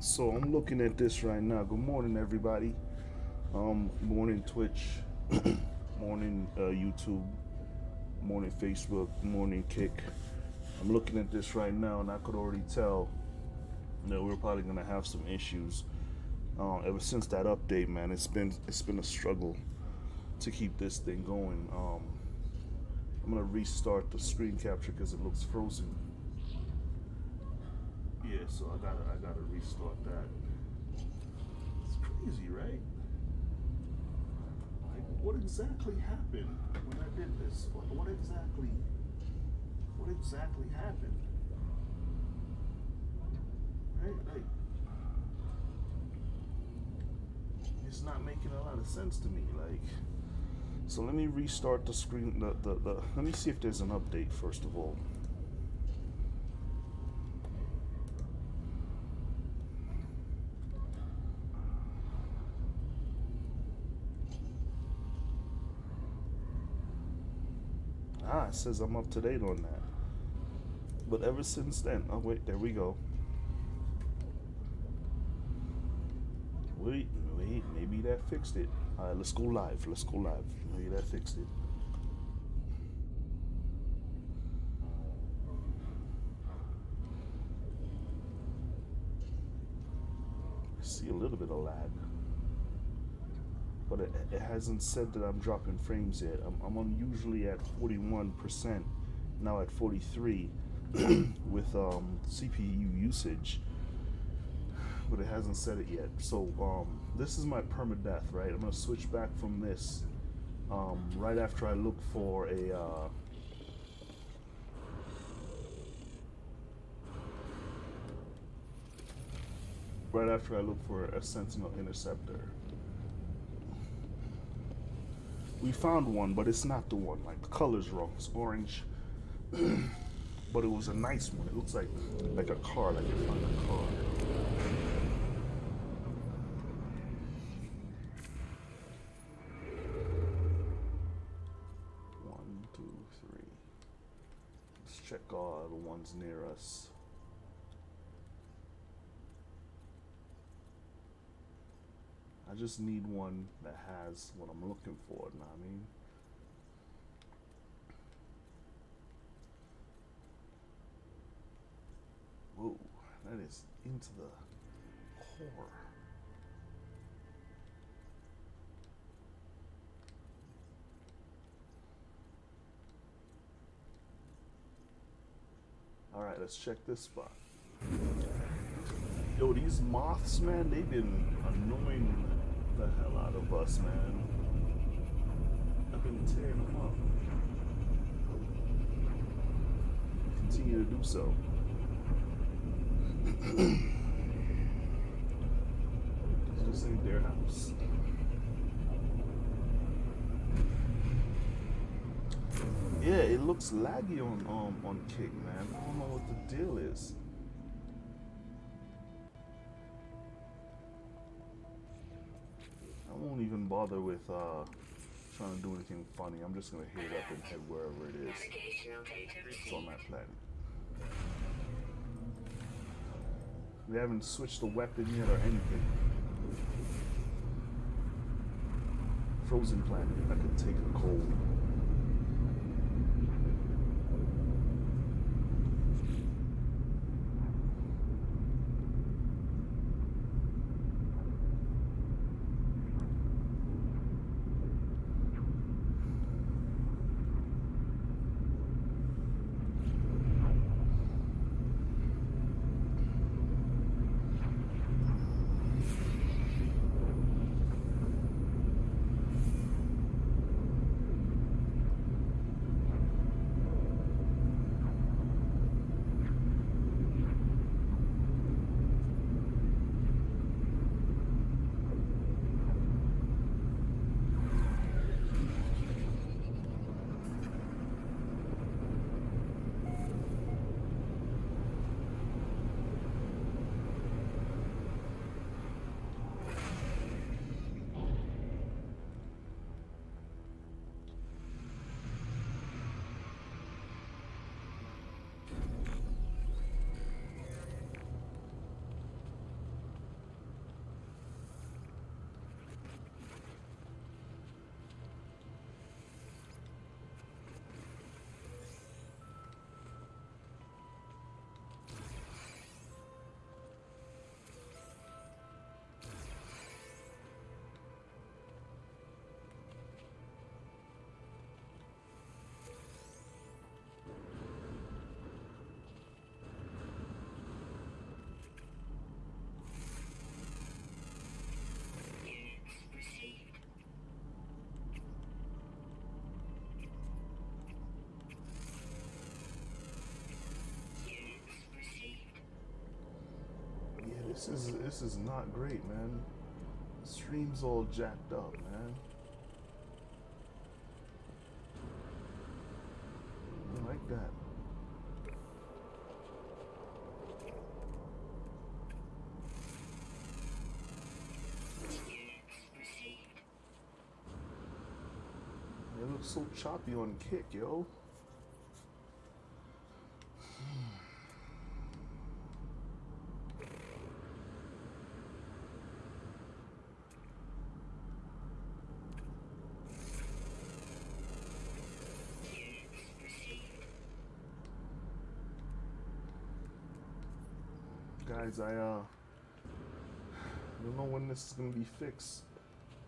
So I'm looking at this right now. Good morning, everybody. Morning Twitch, morning YouTube, morning Facebook, morning Kick. I'm looking at this right now, and I could already tell that we're probably gonna have some issues. Ever since that update, man, it's been a struggle to keep this thing going. I'm gonna restart the screen capture because it looks frozen. Yeah, so I gotta restart that. It's crazy, right? Like, what exactly happened when I did this? What exactly happened? Right? Like, it's not making a lot of sense to me. Like, so let me restart the screen. Let me see if there's an update first of all. Ah, it says I'm up to date on that. But ever since then, oh wait, there we go. Wait, maybe that fixed it. All right, let's go live. Let's go live. Maybe that fixed it. I see a little bit of lag, but it hasn't said that I'm dropping frames yet. I'm on usually at 41%, now at 43 with CPU usage, but it hasn't said it yet. So this is my permadeath, right? I'm gonna switch back from this right after I look for a Sentinel interceptor. We found one, but it's not the one. Like, the color's wrong. It's orange, but it was a nice one. It looks like a car, like you found a car. One, two, three. Let's check all the ones near us. I just need one that has what I'm looking for, know what I mean? Whoa, that is into the core. Alright, let's check this spot. Yo, these moths, man, they've been annoying the hell out of us, man. I've been tearing them up. Continue to do so. This ain't their house. Yeah, it looks laggy on Kick, man. I don't know what the deal is. I won't even bother with trying to do anything funny. I'm just gonna hit it up and head wherever it is. It's on that planet. We haven't switched the weapon yet or anything. Frozen planet. I could take a cold. This is not great, man. The stream's all jacked up, man. I like that. It looks so choppy on Kick, yo. Guys, I don't know when this is gonna be fixed.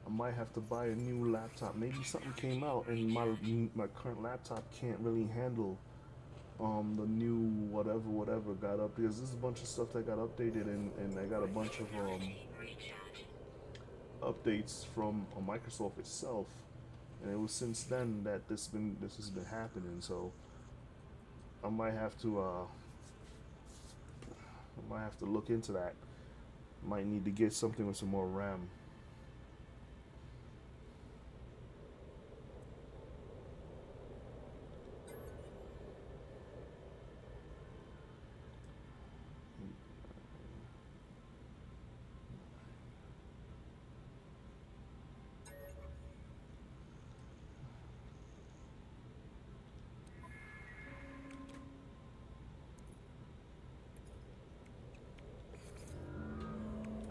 I might have to buy a new laptop. Maybe something came out and my current laptop can't really handle the new whatever got up, because there's a bunch of stuff that got updated, and I got a bunch of updates from Microsoft itself, and it was since then that this has been happening. So I might have to look into that. Might need to get something with some more RAM.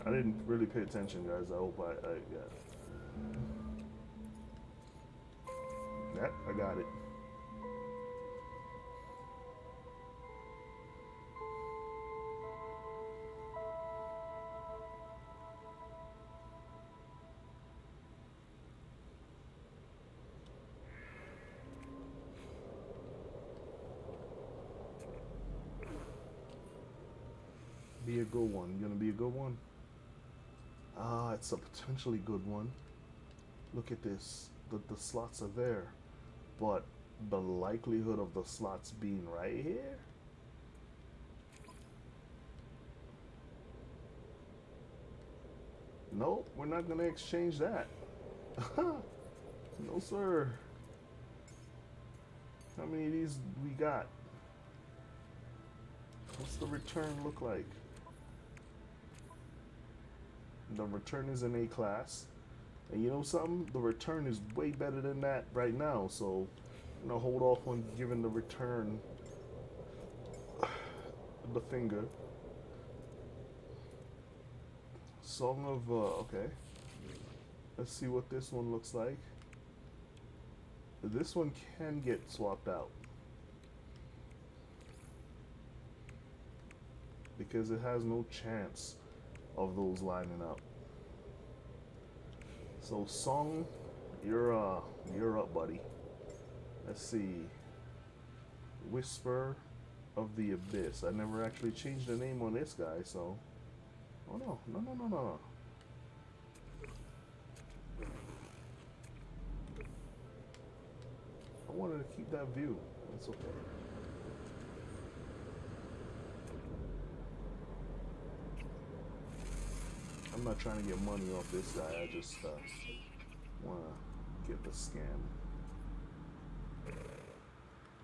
I didn't really pay attention, guys. I hope I yeah. Yep, I got it. Be a good one. Gonna be a good one. Ah, it's a potentially good one. Look at this. The slots are there, but the likelihood of the slots being right here. Nope, we're not gonna exchange that. No, sir. How many of these we got? What's the return look like? The return is an A class. And you know something? The return is way better than that right now. So I'm gonna hold off on giving the return the finger. Song of okay. Let's see what this one looks like. This one can get swapped out because it has no chance of those lining up. So Song, you're up, buddy. Let's see. Whisper of the Abyss. I never actually changed the name on this guy, so. Oh no. I wanted to keep that view. It's okay. I'm not trying to get money off this guy. I just want to get the scam.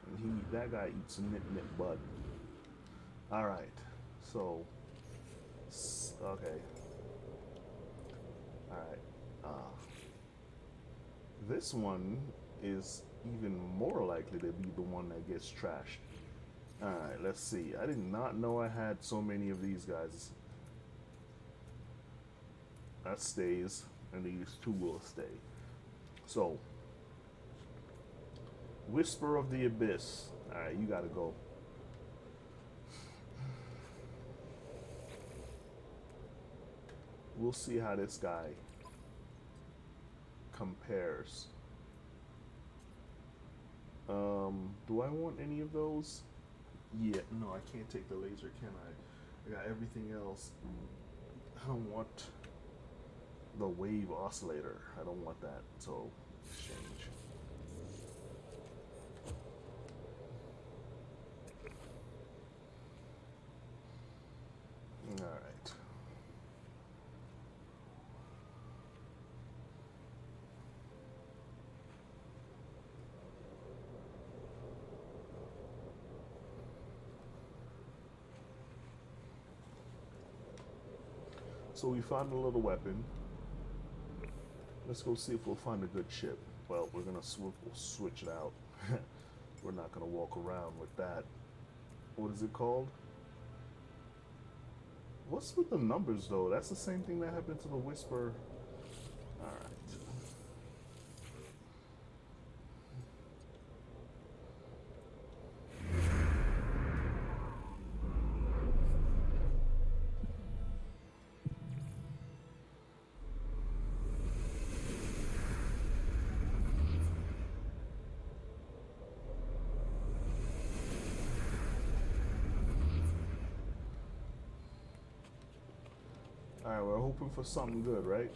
And that guy eats nip bud. All right. So, okay. All right. This one is even more likely to be the one that gets trashed. All right. Let's see. I did not know I had so many of these guys. That stays, and these two will stay. So, Whisper of the Abyss. Alright, you gotta go. We'll see how this guy compares. Do I want any of those? Yeah, no, I can't take the laser, can I? I got everything else. I don't want the wave oscillator. I don't want that, so exchange. Alright. So we found a little weapon. Let's go see if we'll find a good ship. Well, we're gonna we'll switch it out. We're not gonna walk around with that. What is it called? What's with the numbers though? That's the same thing that happened to the Whisper. All right. Alright, we're hoping for something good, right?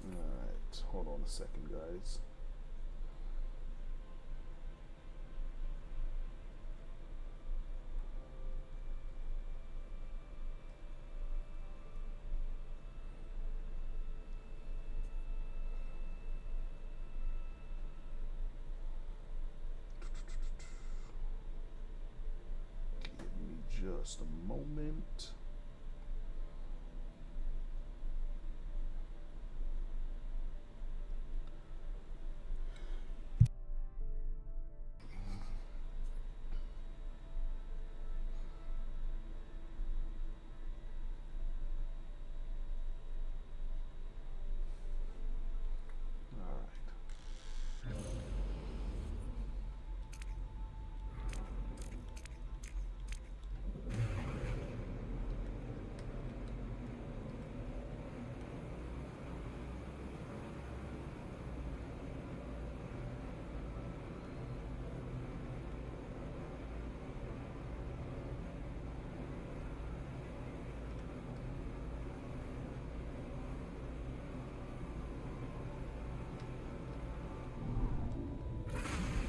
Alright, hold on a second, guys. Just a moment.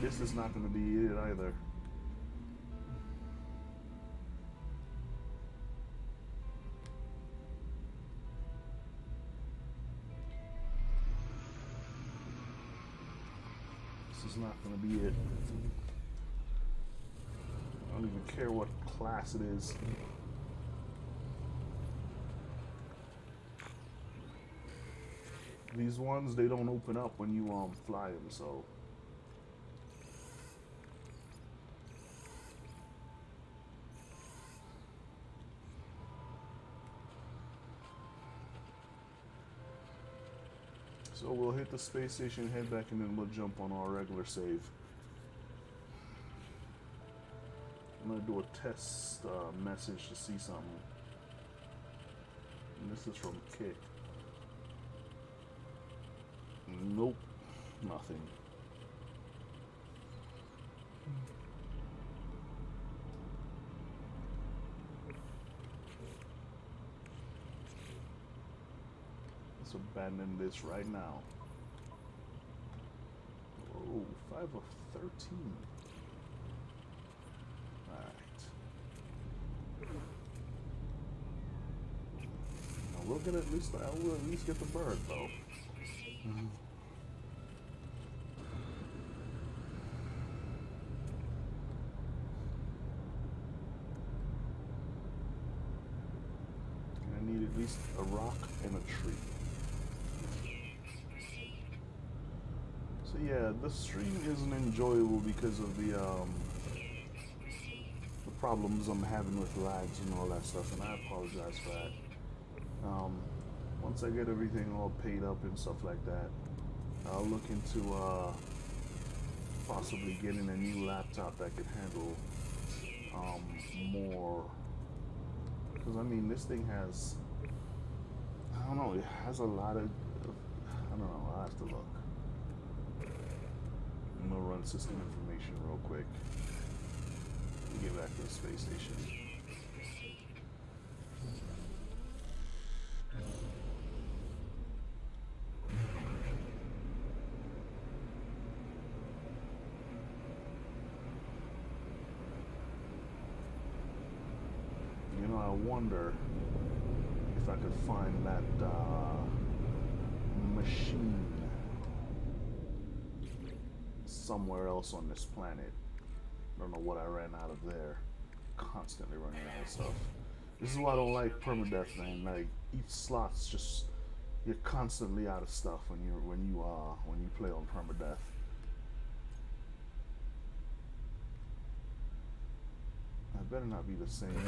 This is not going to be it either. This is not going to be it. I don't even care what class it is. These ones, they don't open up when you fly them, so. So we'll hit the space station, head back, and then we'll jump on our regular save. I'm gonna do a test message to see something. And this is from Kick. Nope, nothing. Let's abandon this right now. Oh, 5 of 13. Alright. Now we'll get at least, we'll at least get the bird though. I need at least a rock and a tree. So yeah, the stream isn't enjoyable because of the problems I'm having with lags and all that stuff, and I apologize for that. Once I get everything all paid up and stuff like that, I'll look into possibly getting a new laptop that could handle more. Because I mean, this thing has, I don't know, it has a lot of, I don't know, I'll have to look. I'm gonna run system information real quick. Get back to the space station. You know, I wonder if I could find that machine somewhere else on this planet. I don't know what I ran out of there. Constantly running out of stuff. This is why I don't like permadeath, man. Like each slot's just you're constantly out of stuff when you play on permadeath. I better not be the same one.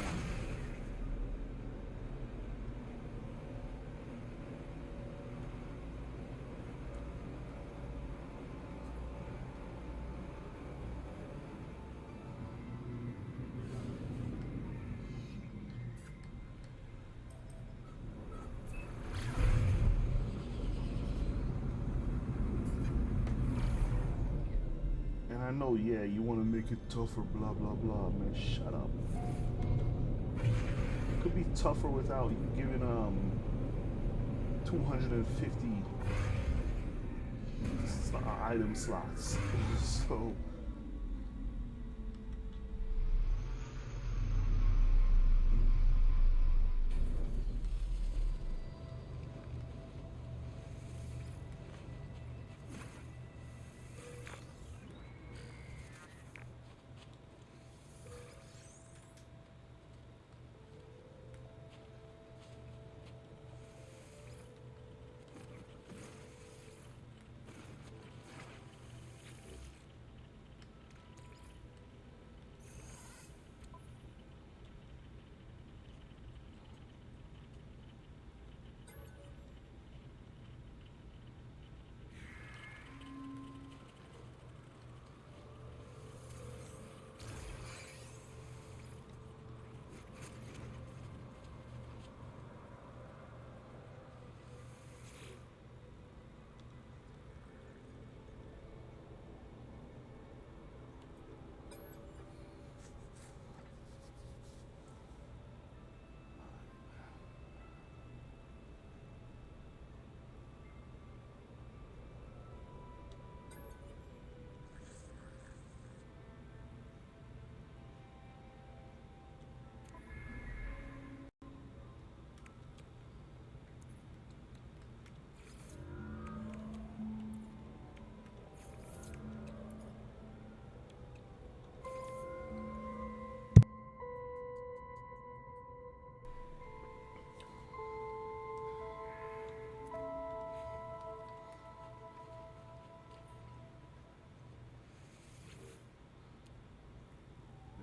And I know, yeah, you want to make it tougher, blah blah blah. Man, shut up. It could be tougher without giving 250 item slots. So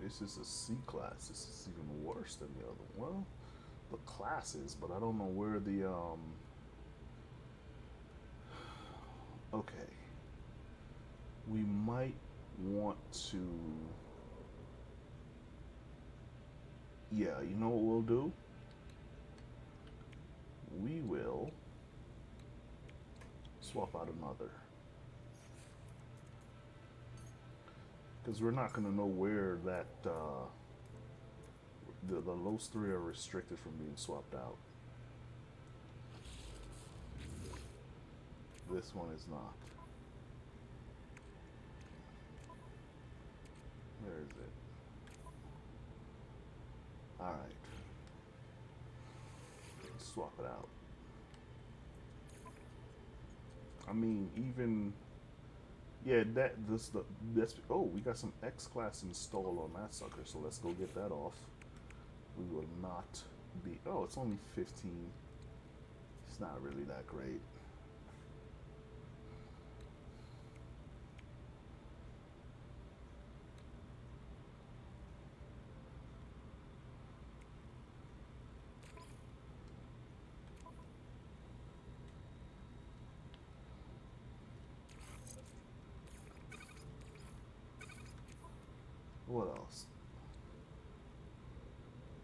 this is a C class. This is even worse than the other. Well, the classes, but I don't know where the Okay, we might want to. Yeah, you know what we'll do? We will swap out another. Because we're not going to know where that those three are restricted from being swapped out. This one is not. Where is it? Alright. Swap it out. I mean, even yeah, that's oh, we got some X class installed on that sucker, so let's go get that off. We will not be. Oh, it's only 15. It's not really that great. What else?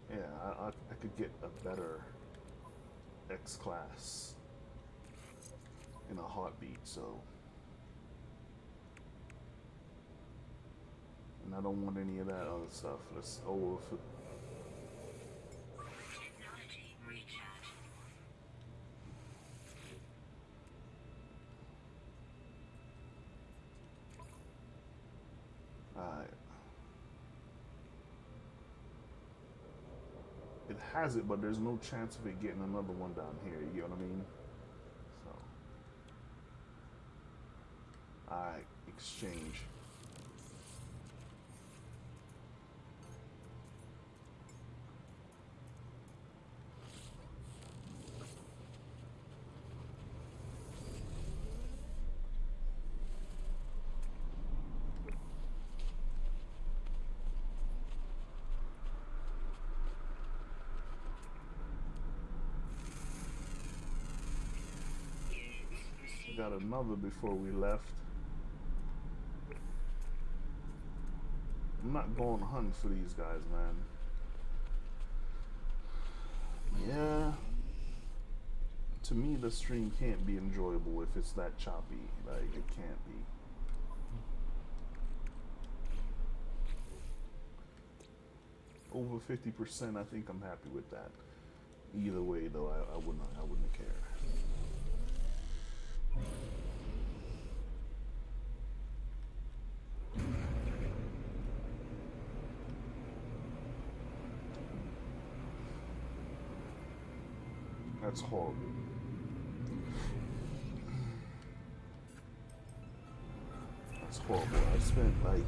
Yeah, I could get a better X class in a heartbeat, so. And I don't want any of that other stuff. Let's overfill. Alright. It has it, but there's no chance of it getting another one down here. You know what I mean? So, alright, exchange. got another before we left. I'm not going hunting for these guys, man. Yeah. To me, the stream can't be enjoyable if it's that choppy. Like, it can't be. Over 50%, I think I'm happy with that. Either way, though, I wouldn't care. That's horrible. That's horrible. I spent like,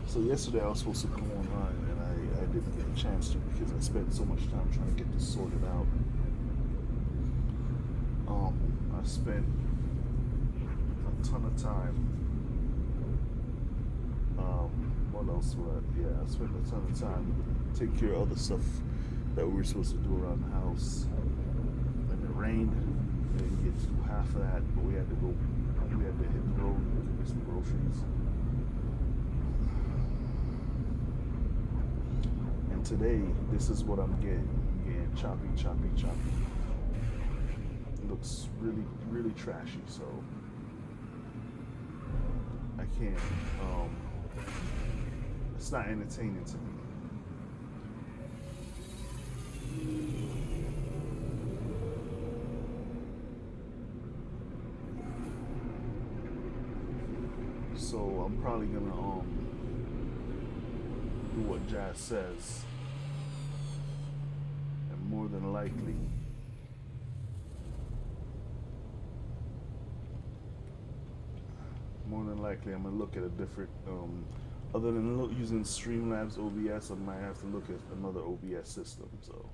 so yesterday I was supposed to come online and I didn't get a chance to because I spent so much time trying to get this sorted out. I spent a ton of time. What else? Yeah, I spent a ton of time taking care of other stuff that we were supposed to do around the house. And it rained. We didn't get to do half of that, but we had to hit the road to get some groceries. And today, this is what I'm getting. I'm getting choppy. It looks really, really trashy, so I can't, it's not entertaining to me. So I'm probably gonna do what Jazz says, and more than likely I'm gonna look at a different other than using Streamlabs OBS, I might have to look at another OBS system. So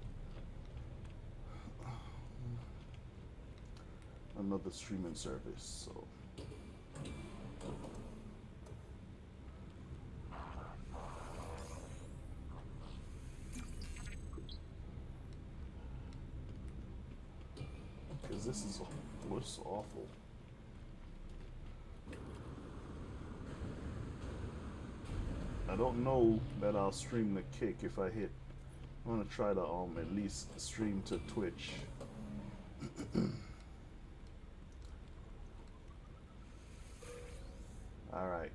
another streaming service. So because this is what's awful. I don't know that I'll stream the kick if I hit. I'm gonna try to at least stream to Twitch. All right.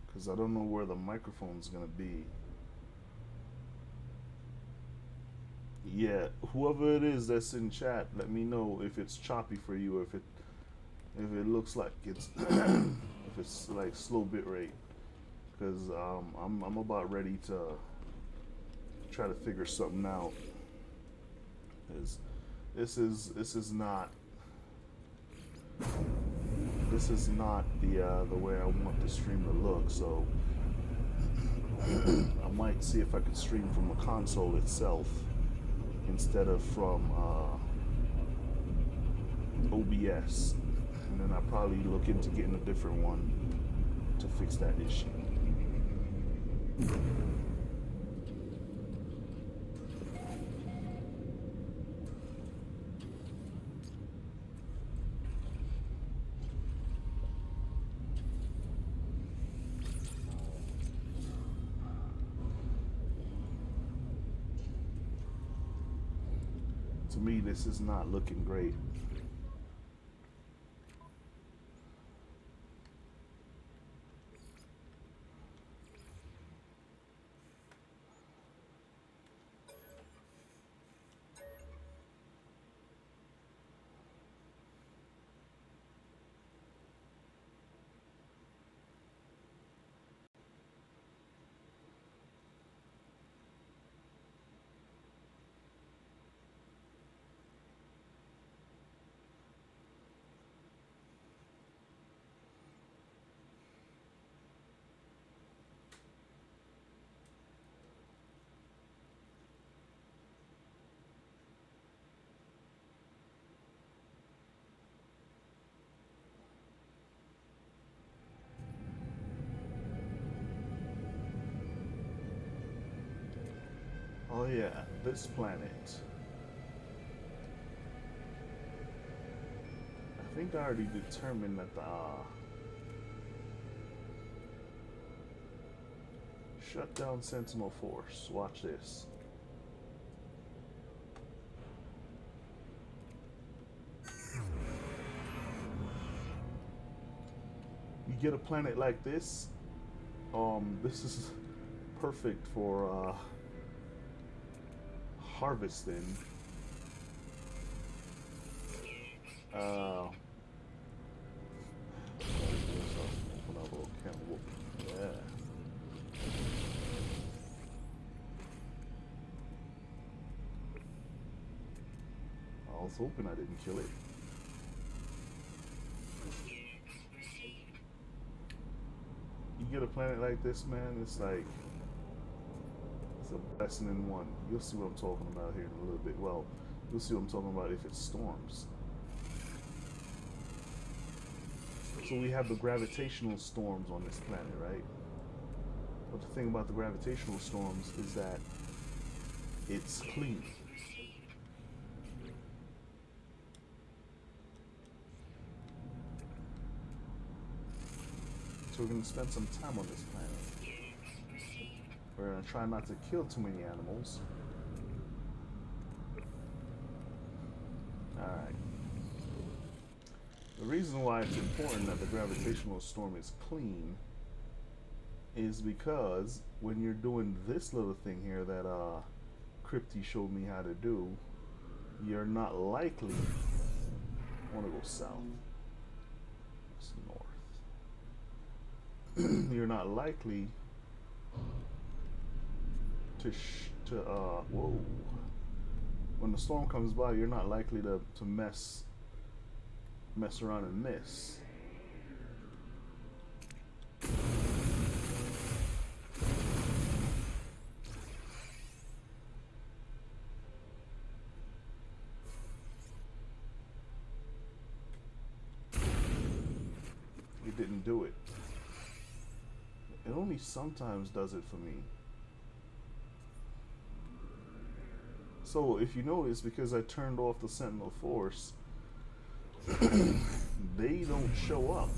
Because I don't know where the microphone's gonna be. Yeah, whoever it is that's in chat, let me know if it's choppy for you, or if it looks like it's if it's like slow bit rate, because I'm about ready to try to figure something out. Because this is not the way I want the stream to look. So I might see if I can stream from the console itself instead of from OBS. And then I'll probably look into getting a different one to fix that issue. To me, this is not looking great. Oh yeah, this planet. think I already determined that the shut down Sentinel Force. Watch this. You get a planet like this. This is perfect for harvesting. Open a little can of whoop. Yeah. I was hoping I didn't kill it. You get a planet like this, man, it's like it's a blessing in one. You'll see what I'm talking about here in a little bit. Well, you'll see what I'm talking about if it storms. So we have the gravitational storms on this planet, right? But the thing about the gravitational storms is that it's clean. So we're going to spend some time on this planet. We're going to try not to kill too many animals. Alright. The reason why it's important that the gravitational storm is clean is because when you're doing this little thing here that Crypty showed me how to do, you're not likely. I want to go south. It's north. You're not likely to whoa. When the storm comes by, you're not likely to mess around and miss. It didn't do it. It only sometimes does it for me. So if you notice, because I turned off the Sentinel Force, they don't show up.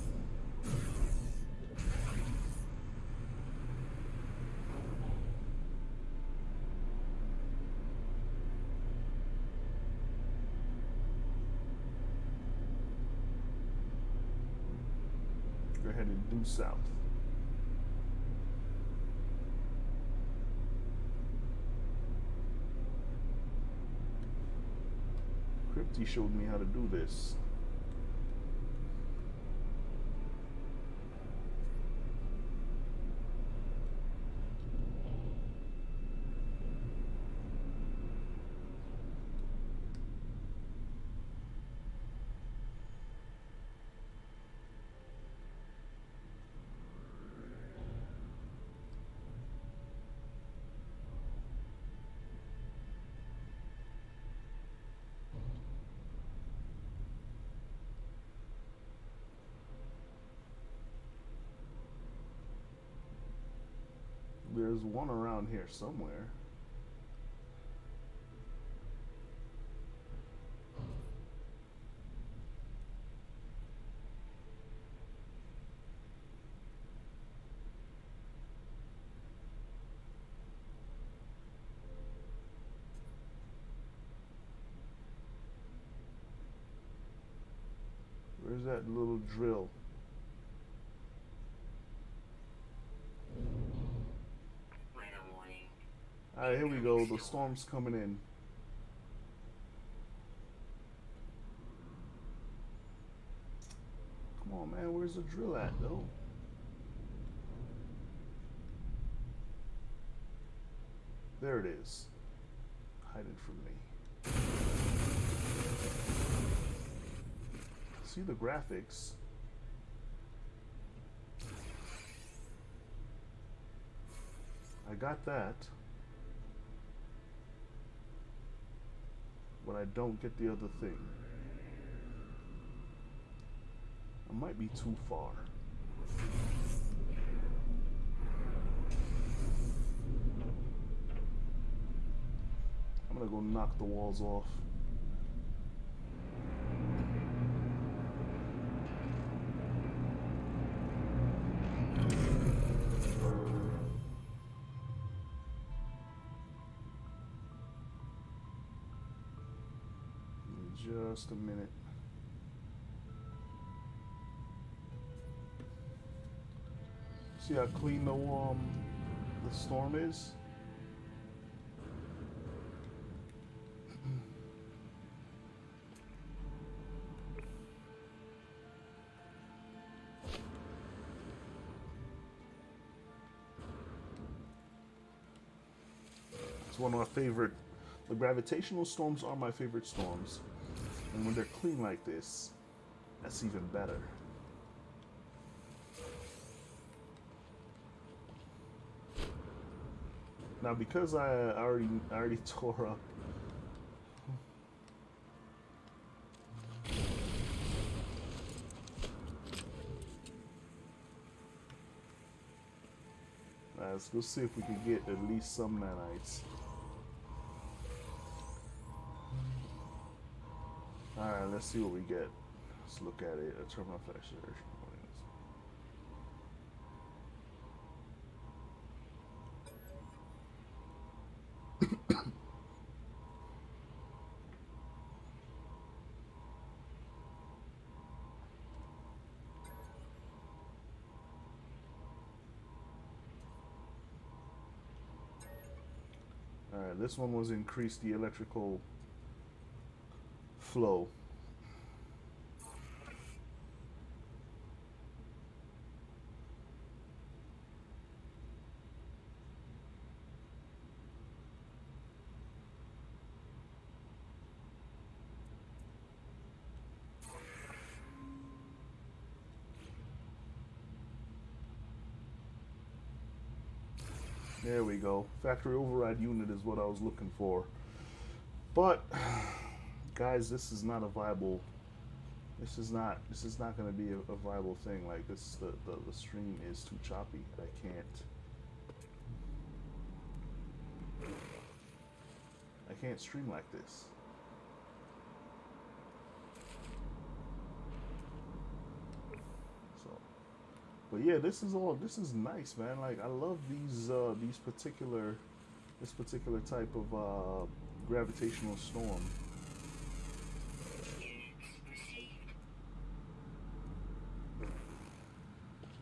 Go ahead and due south. Crypty showed me how to do this. There's one around here somewhere. Where's that little drill? Alright, here we go. The storm's coming in. Come on, man. Where's the drill at, though? There it is. Hiding from me. See the graphics. I got that. But I don't get the other thing. I might be too far. I'm gonna go knock the walls off. Just a minute. See how clean the storm is? It's one of my favorite. The gravitational storms are my favorite storms. And when they're clean like this, that's even better. Now, because I already tore up. Let's go see if we can get at least some nanites. Alright, let's see what we get. Let's look at it. A terminal flash search. Alright, this one was increase the electrical flow. There we go. Factory override unit is what I was looking for. But guys, this is not a viable. This is not going to be a viable thing. Like this, the stream is too choppy. I can't stream like this. So, but yeah, this is nice, man. Like I love this particular type of gravitational storm.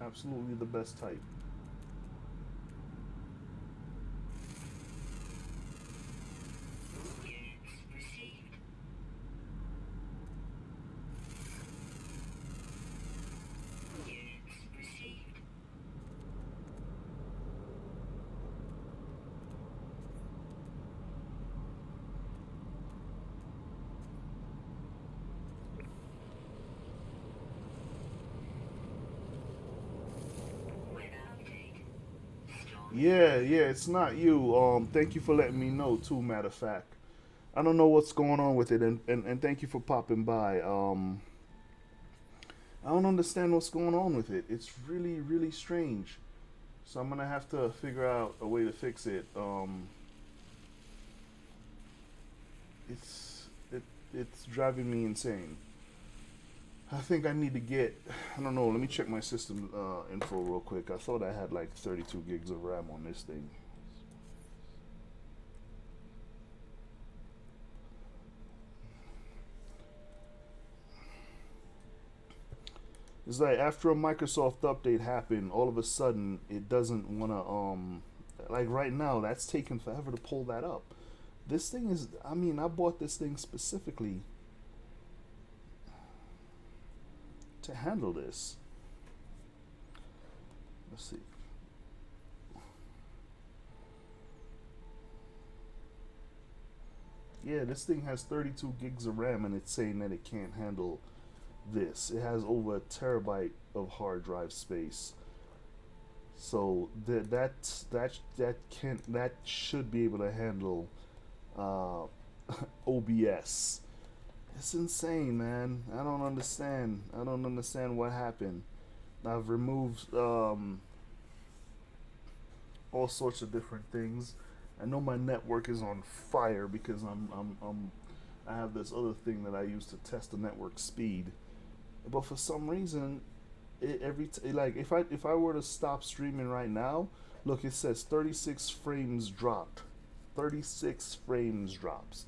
Absolutely the best type. Yeah, it's not you. Thank you for letting me know too, matter of fact. I don't know what's going on with it, and thank you for popping by. I don't understand what's going on with it. It's really, really strange. So I'm gonna have to figure out a way to fix it. It's it's driving me insane. I think I need to get. I don't know. Let me check my system info real quick. I thought I had like 32 gigs of RAM on this thing. It's like after a Microsoft update happened, all of a sudden it doesn't wanna like right now that's taking forever to pull that up. This thing is. I mean, I bought this thing specifically to handle this. Let's see. Yeah, this thing has 32 gigs of RAM and it's saying that it can't handle this. It has over a terabyte of hard drive space. So that should be able to handle uh, OBS. It's insane, man. I don't understand. I don't understand what happened. I've removed all sorts of different things. I know my network is on fire because I have this other thing that I use to test the network speed. But for some reason, like if I were to stop streaming right now, look, it says 36 frames dropped. 36 frames drops.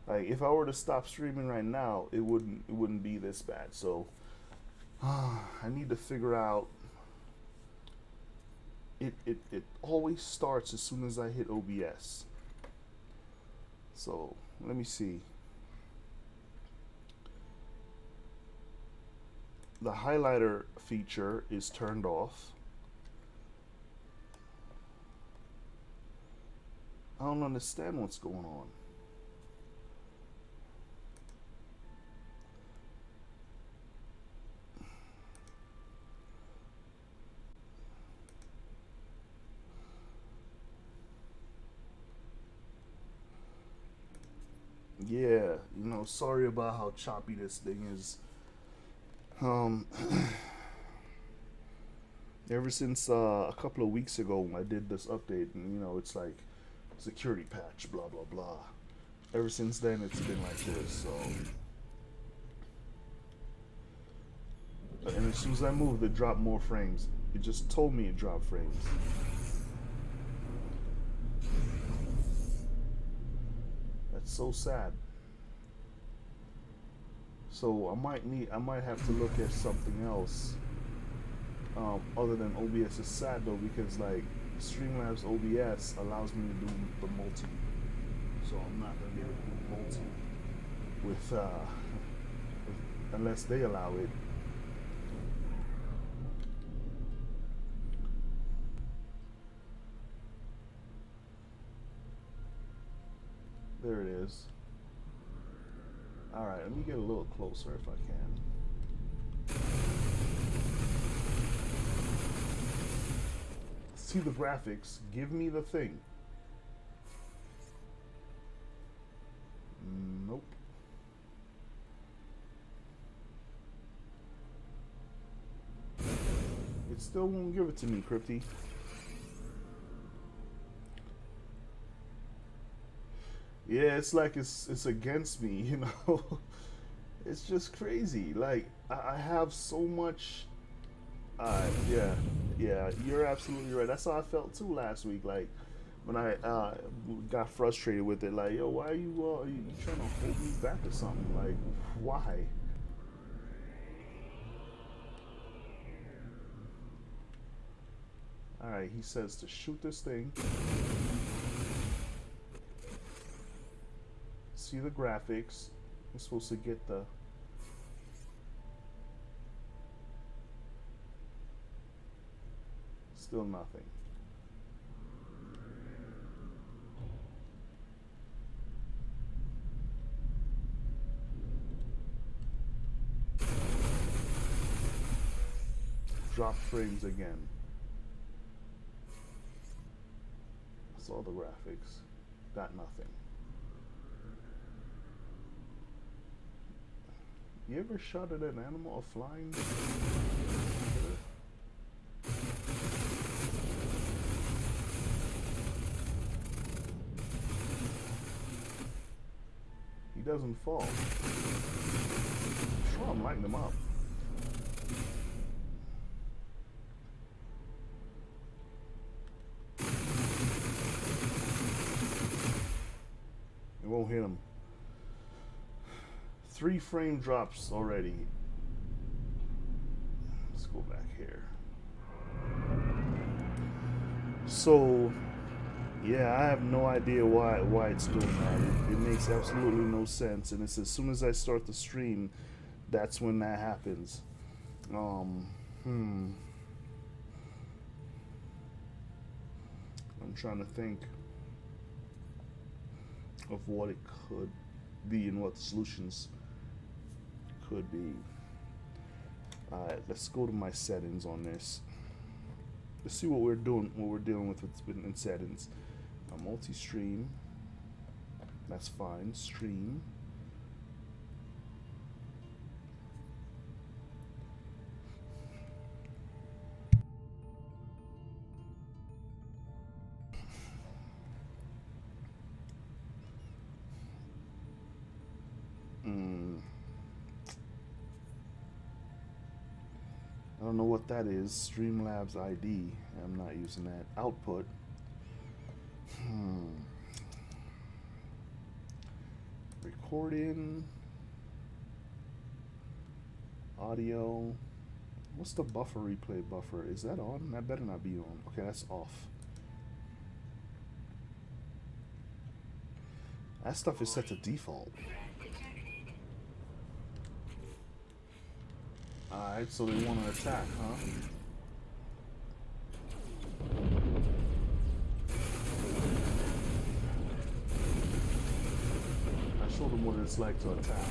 Like if I were to stop streaming right now, it wouldn't be this bad. So I need to figure out. It always starts as soon as I hit OBS. So let me see. The highlighter feature is turned off. I don't understand what's going on. Yeah, sorry about how choppy this thing is. Um, ever since a couple of weeks ago when I did this update, and it's like security patch, blah blah blah. Ever since then, it's been like this. So, and as soon as I moved, it dropped more frames. It just told me it dropped frames. That's so sad. So I might have to look at something else other than OBS. Is sad though because like Streamlabs OBS allows me to do the multi, so I'm not gonna be able to do multi unless they allow it. There it is. Alright, let me get a little closer if I can. See the graphics. Give me the thing. Nope. It still won't give it to me, Crypty. Yeah, it's like it's against me, It's just crazy. Like I have so much. Yeah, yeah, you're absolutely right. That's how I felt too last week. Like when I got frustrated with it. Like, yo, why are you trying to hold me back or something? Like, why? All right, he says to shoot this thing. See the graphics. I'm supposed to get the. Still nothing. Drop frames again. Saw the graphics. Got nothing. You ever shot at an animal, a flying? He doesn't fall. I'm sure I'm lighting him up. It won't hit him. 3 frame drops already. Let's go back here. So, yeah, I have no idea why it's doing that. It makes absolutely no sense. And it's as soon as I start the stream, that's when that happens. I'm trying to think of what it could be and what the solutions could be. Alright, let's go to my settings on this. Let's see what we're dealing with in settings. Multi-stream. That's fine. Stream. I don't know what that is. Streamlabs ID. I'm not using that. Output. recording, audio. What's the buffer replay buffer? Is that on? That better not be on. Okay, that's off. That stuff is set to default. Alright, so they want to attack, huh? I showed them what it's like to attack.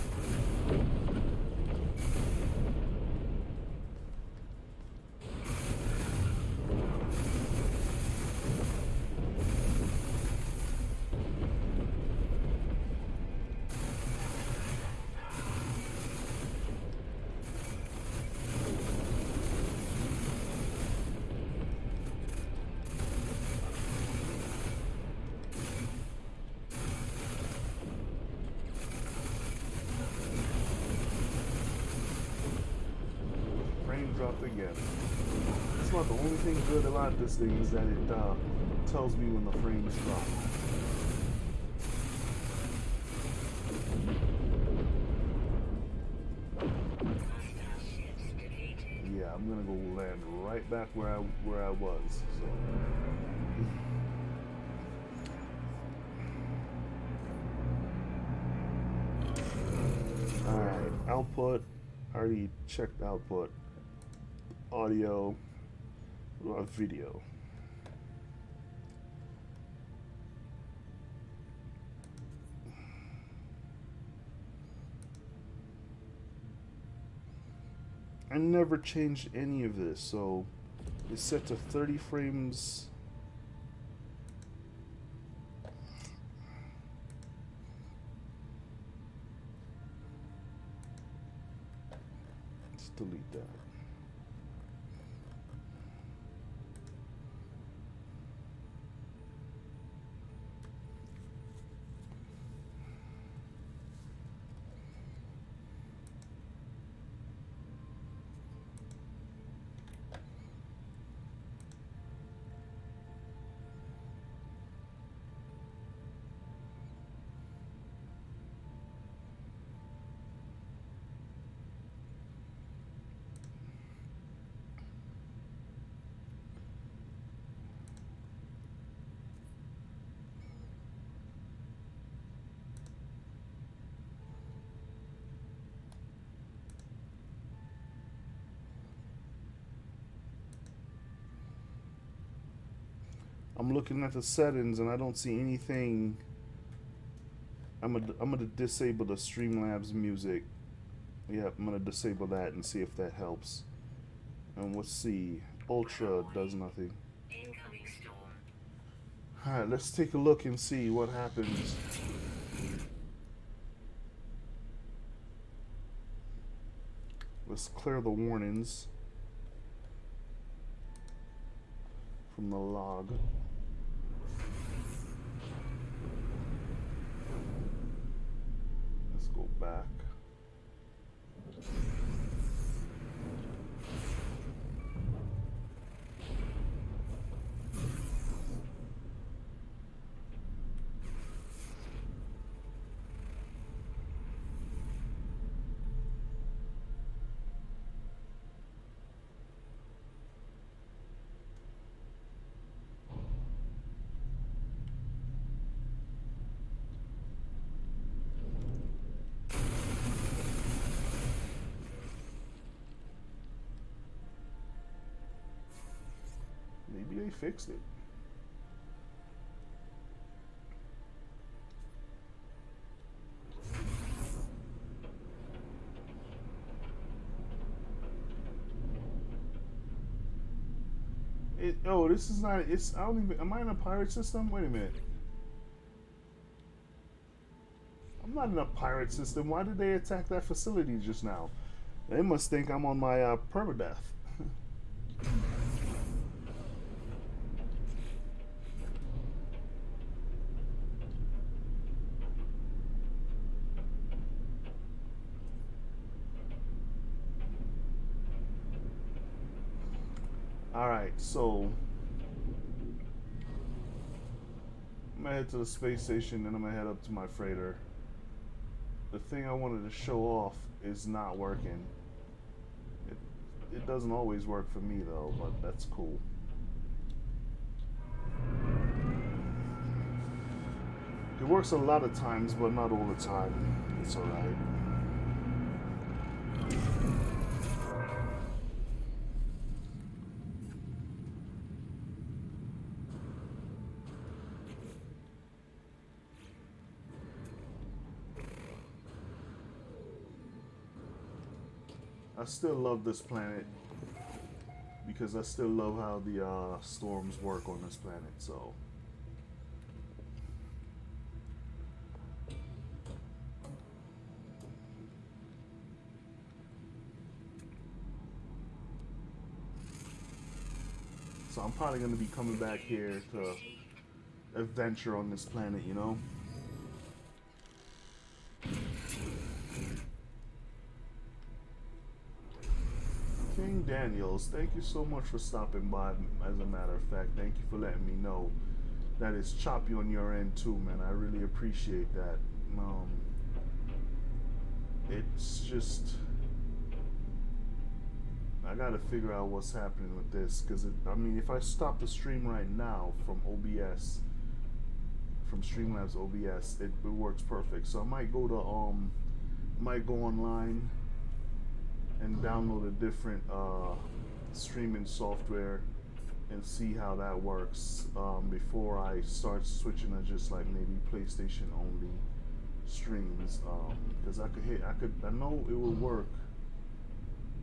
Dropped again. It's not the only thing good about this thing is that it tells me when the frames drop. Yeah, I'm gonna go land right back where I was. So. All right, output. I already checked output. Audio, video. I never changed any of this, so it's set to 30 frames. Let's delete that. I'm looking at the settings and I don't see anything. I'm gonna disable the Streamlabs music. Yep, I'm gonna disable that and see if that helps. And let's see. Ultra does nothing. Alright, let's take a look and see what happens. Let's clear the warnings from the log. Let's go back. Maybe they fixed it. Oh, this is not. It's. I don't even. Am I in a pirate system? Wait a minute. I'm not in a pirate system. Why did they attack that facility just now? They must think I'm on my permadeath. Alright, so I'm gonna head to the space station and I'm gonna head up to my freighter. the thing I wanted to show off is not working. It, it doesn't always work for me though, but that's cool. It works a lot of times, but not all the time. It's alright. I still love this planet because I still love how the storms work on this planet, so. So I'm probably going to be coming back here to adventure on this planet, you know? King Daniels, thank you so much for stopping by. As a matter of fact, thank you for letting me know that it's choppy on your end too, man. I really appreciate that. It's just I gotta figure out what's happening with this because I mean, if I stop the stream right now from OBS, from Streamlabs OBS, it works perfect. So I might go to might go online and download a different streaming software and see how that works before I start switching to just like maybe PlayStation only streams because I know it will work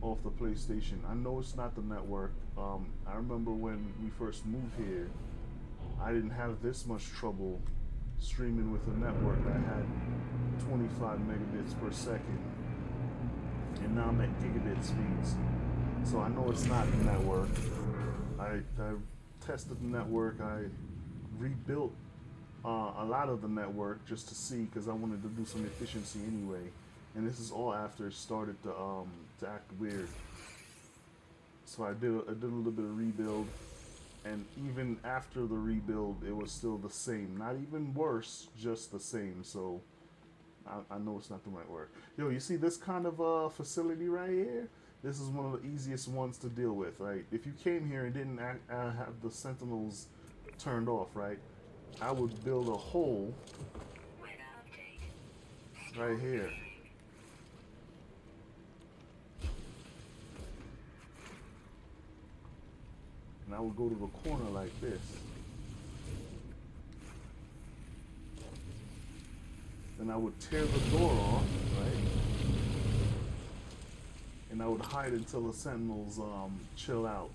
off the PlayStation. I know it's not the network. I remember when we first moved here, I didn't have this much trouble streaming with a network that had 25 megabits per second, and now I'm at gigabit speeds. So I know it's not the network. I tested the network. I rebuilt a lot of the network just to see because I wanted to do some efficiency anyway. And this is all after it started to act weird. So I did a little bit of rebuild, and even after the rebuild, it was still the same. Not even worse, just the same. So I know it's not the right word. Yo, you see this kind of facility right here? This is one of the easiest ones to deal with, right? If you came here and didn't have the sentinels turned off, right? I would build a hole right here. And I would go to the corner like this. Then I would tear the door off, right? And I would hide until the sentinels chill out.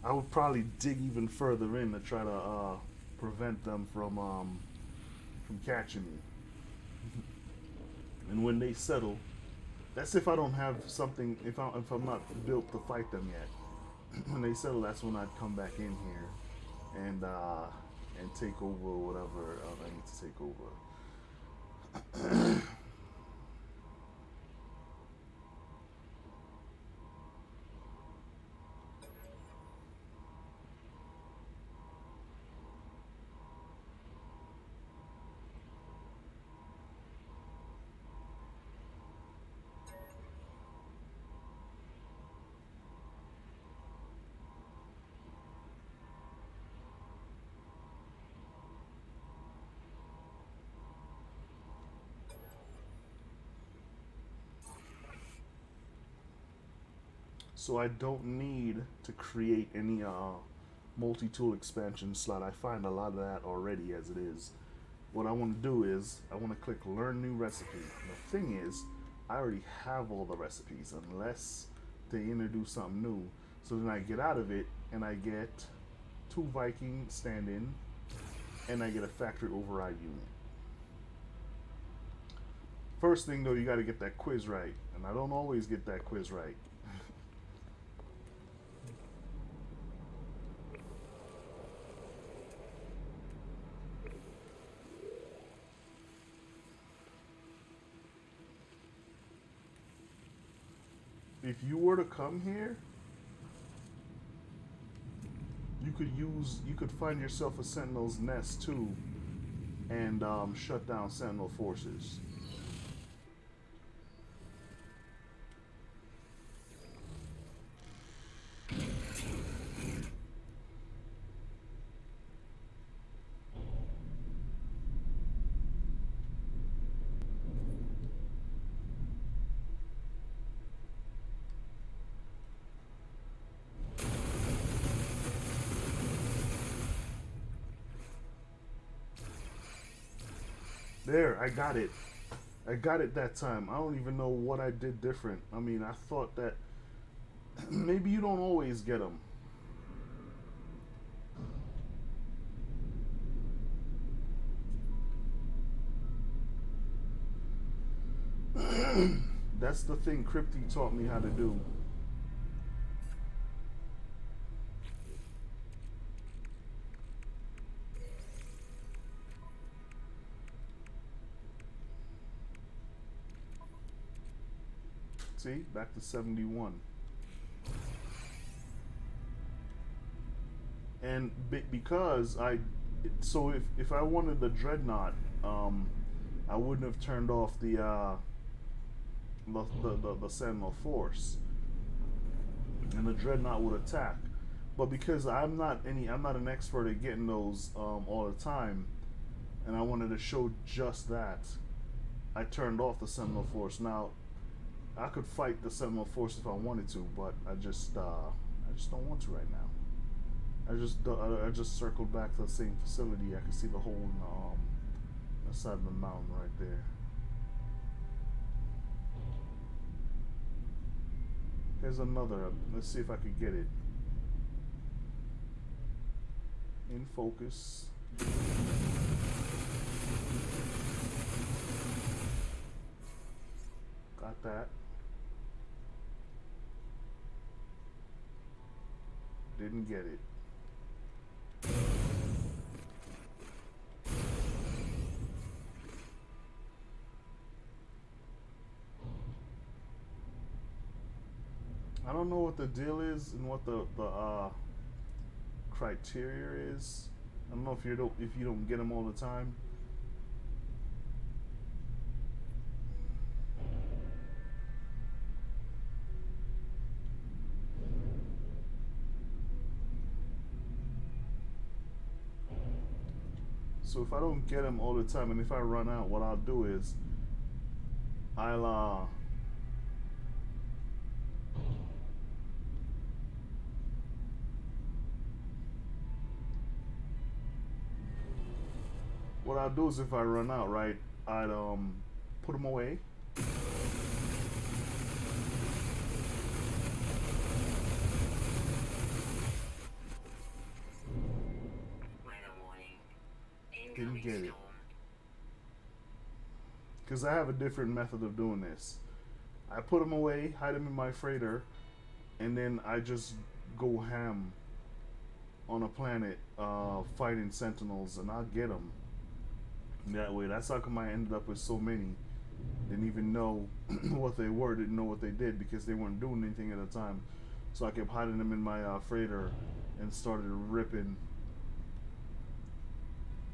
I would probably dig even further in to try to prevent them from catching me. And when they settle, that's if I don't have something, if I'm not built to fight them yet. When they settle, that's when I'd come back in here and take over whatever I need to take over. So I don't need to create any multi-tool expansion slot. I find a lot of that already as it is. What I want to do is I want to click learn new recipe. The thing is, I already have all the recipes unless they introduce something new. So then I get out of it and I get 2 Viking stand-in and I get a factory override unit. First thing though, you got to get that quiz right, and I don't always get that quiz right. If you were to come here, you could find yourself a Sentinel's nest too, and shut down Sentinel forces. There, I got it. I got it that time. I don't even know what I did different. I mean, I thought that maybe you don't always get them. That's the thing Crypty taught me how to do. See, back to 71. And because so if I wanted the dreadnought, I wouldn't have turned off the Sentinel Force, and the dreadnought would attack. But because I'm not an expert at getting those all the time, and I wanted to show just that, I turned off the Sentinel Force. Now, I could fight the Sentinel Force if I wanted to, but I just don't want to right now. I just circled back to the same facility. I can see the hole in the side of the mountain right there. Here's another. Let's see if I could get it in focus. Got that. Didn't get it. I don't know what the deal is and what the criteria is. I don't know if you don't get them all the time. So if I don't get them all the time, and if I run out, what I'll do is I'll what I'll do is if I run out, right, I'd put them away. Didn't get it. Because I have a different method of doing this. I put them away, hide them in my freighter, and then I just go ham on a planet fighting sentinels, and I'll get them that way. That's how come I ended up with so many. Didn't even know what they were, didn't know what they did because they weren't doing anything at the time. So I kept hiding them in my freighter and started ripping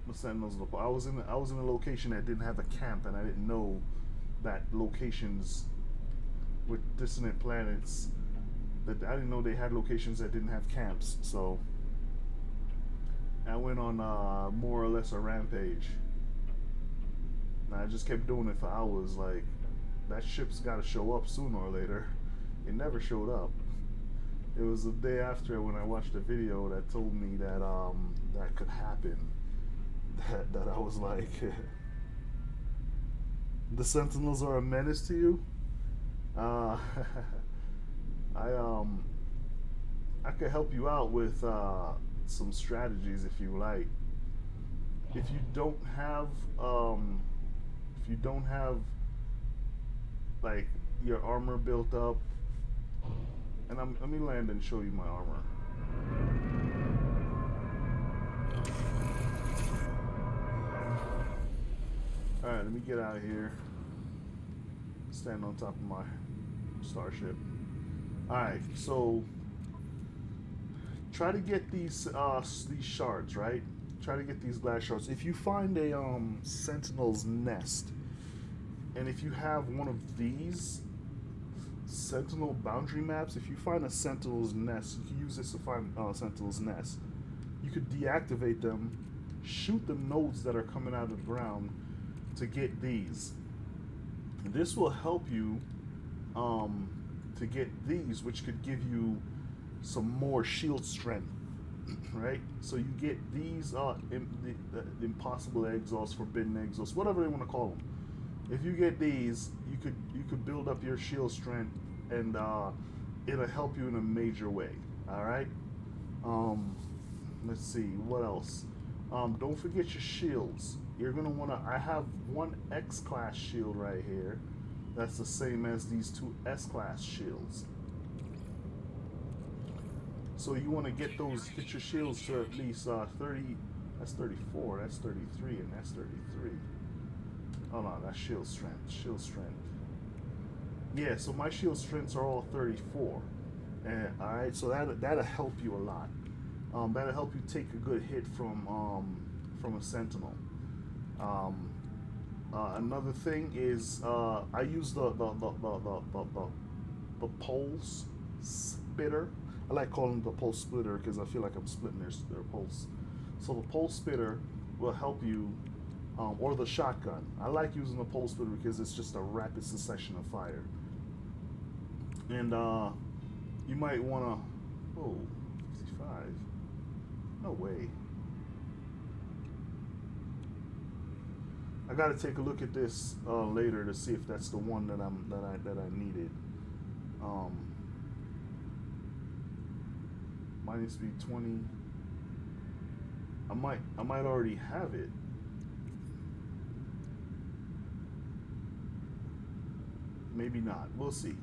the sentinels. I was in a location that didn't have a camp, and I didn't know that locations with dissonant planets, that I didn't know they had locations that didn't have camps. So I went on more or less a rampage. And I just kept doing it for hours. Like, that ship's got to show up sooner or later. It never showed up. It was the day after when I watched a video that told me that that could happen. That I was like, the Sentinels are a menace to you. I could help you out with some strategies if you like. If you don't have like your armor built up, and let me land and show you my armor. Alright, let me get out of here. Stand on top of my starship. Alright, so try to get these shards, right? Try to get these glass shards. If you find a sentinel's nest, and if you have one of these sentinel boundary maps, if you find a sentinel's nest, you can use this to find sentinel's nest. You could deactivate them, shoot the nodes that are coming out of the ground to get these. This will help you to get these, which could give you some more shield strength right? So you get these the impossible exhausts, forbidden exhausts, whatever they want to call them. If you get these, you could build up your shield strength, and it'll help you in a major way. All right. Um, let's see what else. Don't forget your shields. You're gonna wanna. I have one X class shield right here. That's the same as these two S class shields. So you want to get your shields to at least 30. That's 34. That's 33, and that's 33. Oh no, that's shield strength. Shield strength. Yeah, so my shield strengths are all 34, and all right, so that'll help you a lot. That'll help you take a good hit from a sentinel. Um, Another thing is I use the pulse spitter. I like calling it the pulse splitter because I feel like I'm splitting their pulse. So the pulse spitter will help you, or the shotgun. I like using the pulse splitter because it's just a rapid succession of fire. And you might want to, oh, 55. No way. I gotta take a look at this later to see if that's the one that I needed. Mine needs to be 20. I might already have it. Maybe not. We'll see.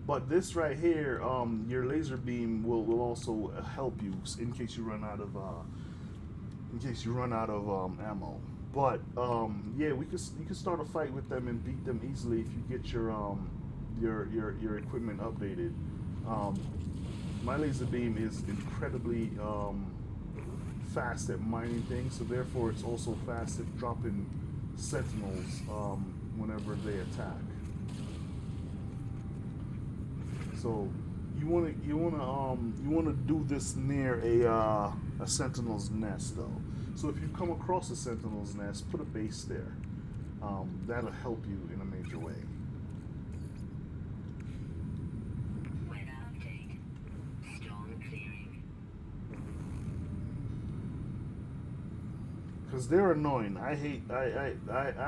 But this right here, your laser beam will also help you in case you run out of ammo. But yeah, you can start a fight with them and beat them easily if you get your equipment updated. My laser beam is incredibly fast at mining things, so therefore it's also fast at dropping sentinels whenever they attack. So you wanna do this near a sentinel's nest though. So if you come across a sentinel's nest, put a base there. That'll help you in a major way. Weather update. Storm clearing. Because they're annoying. I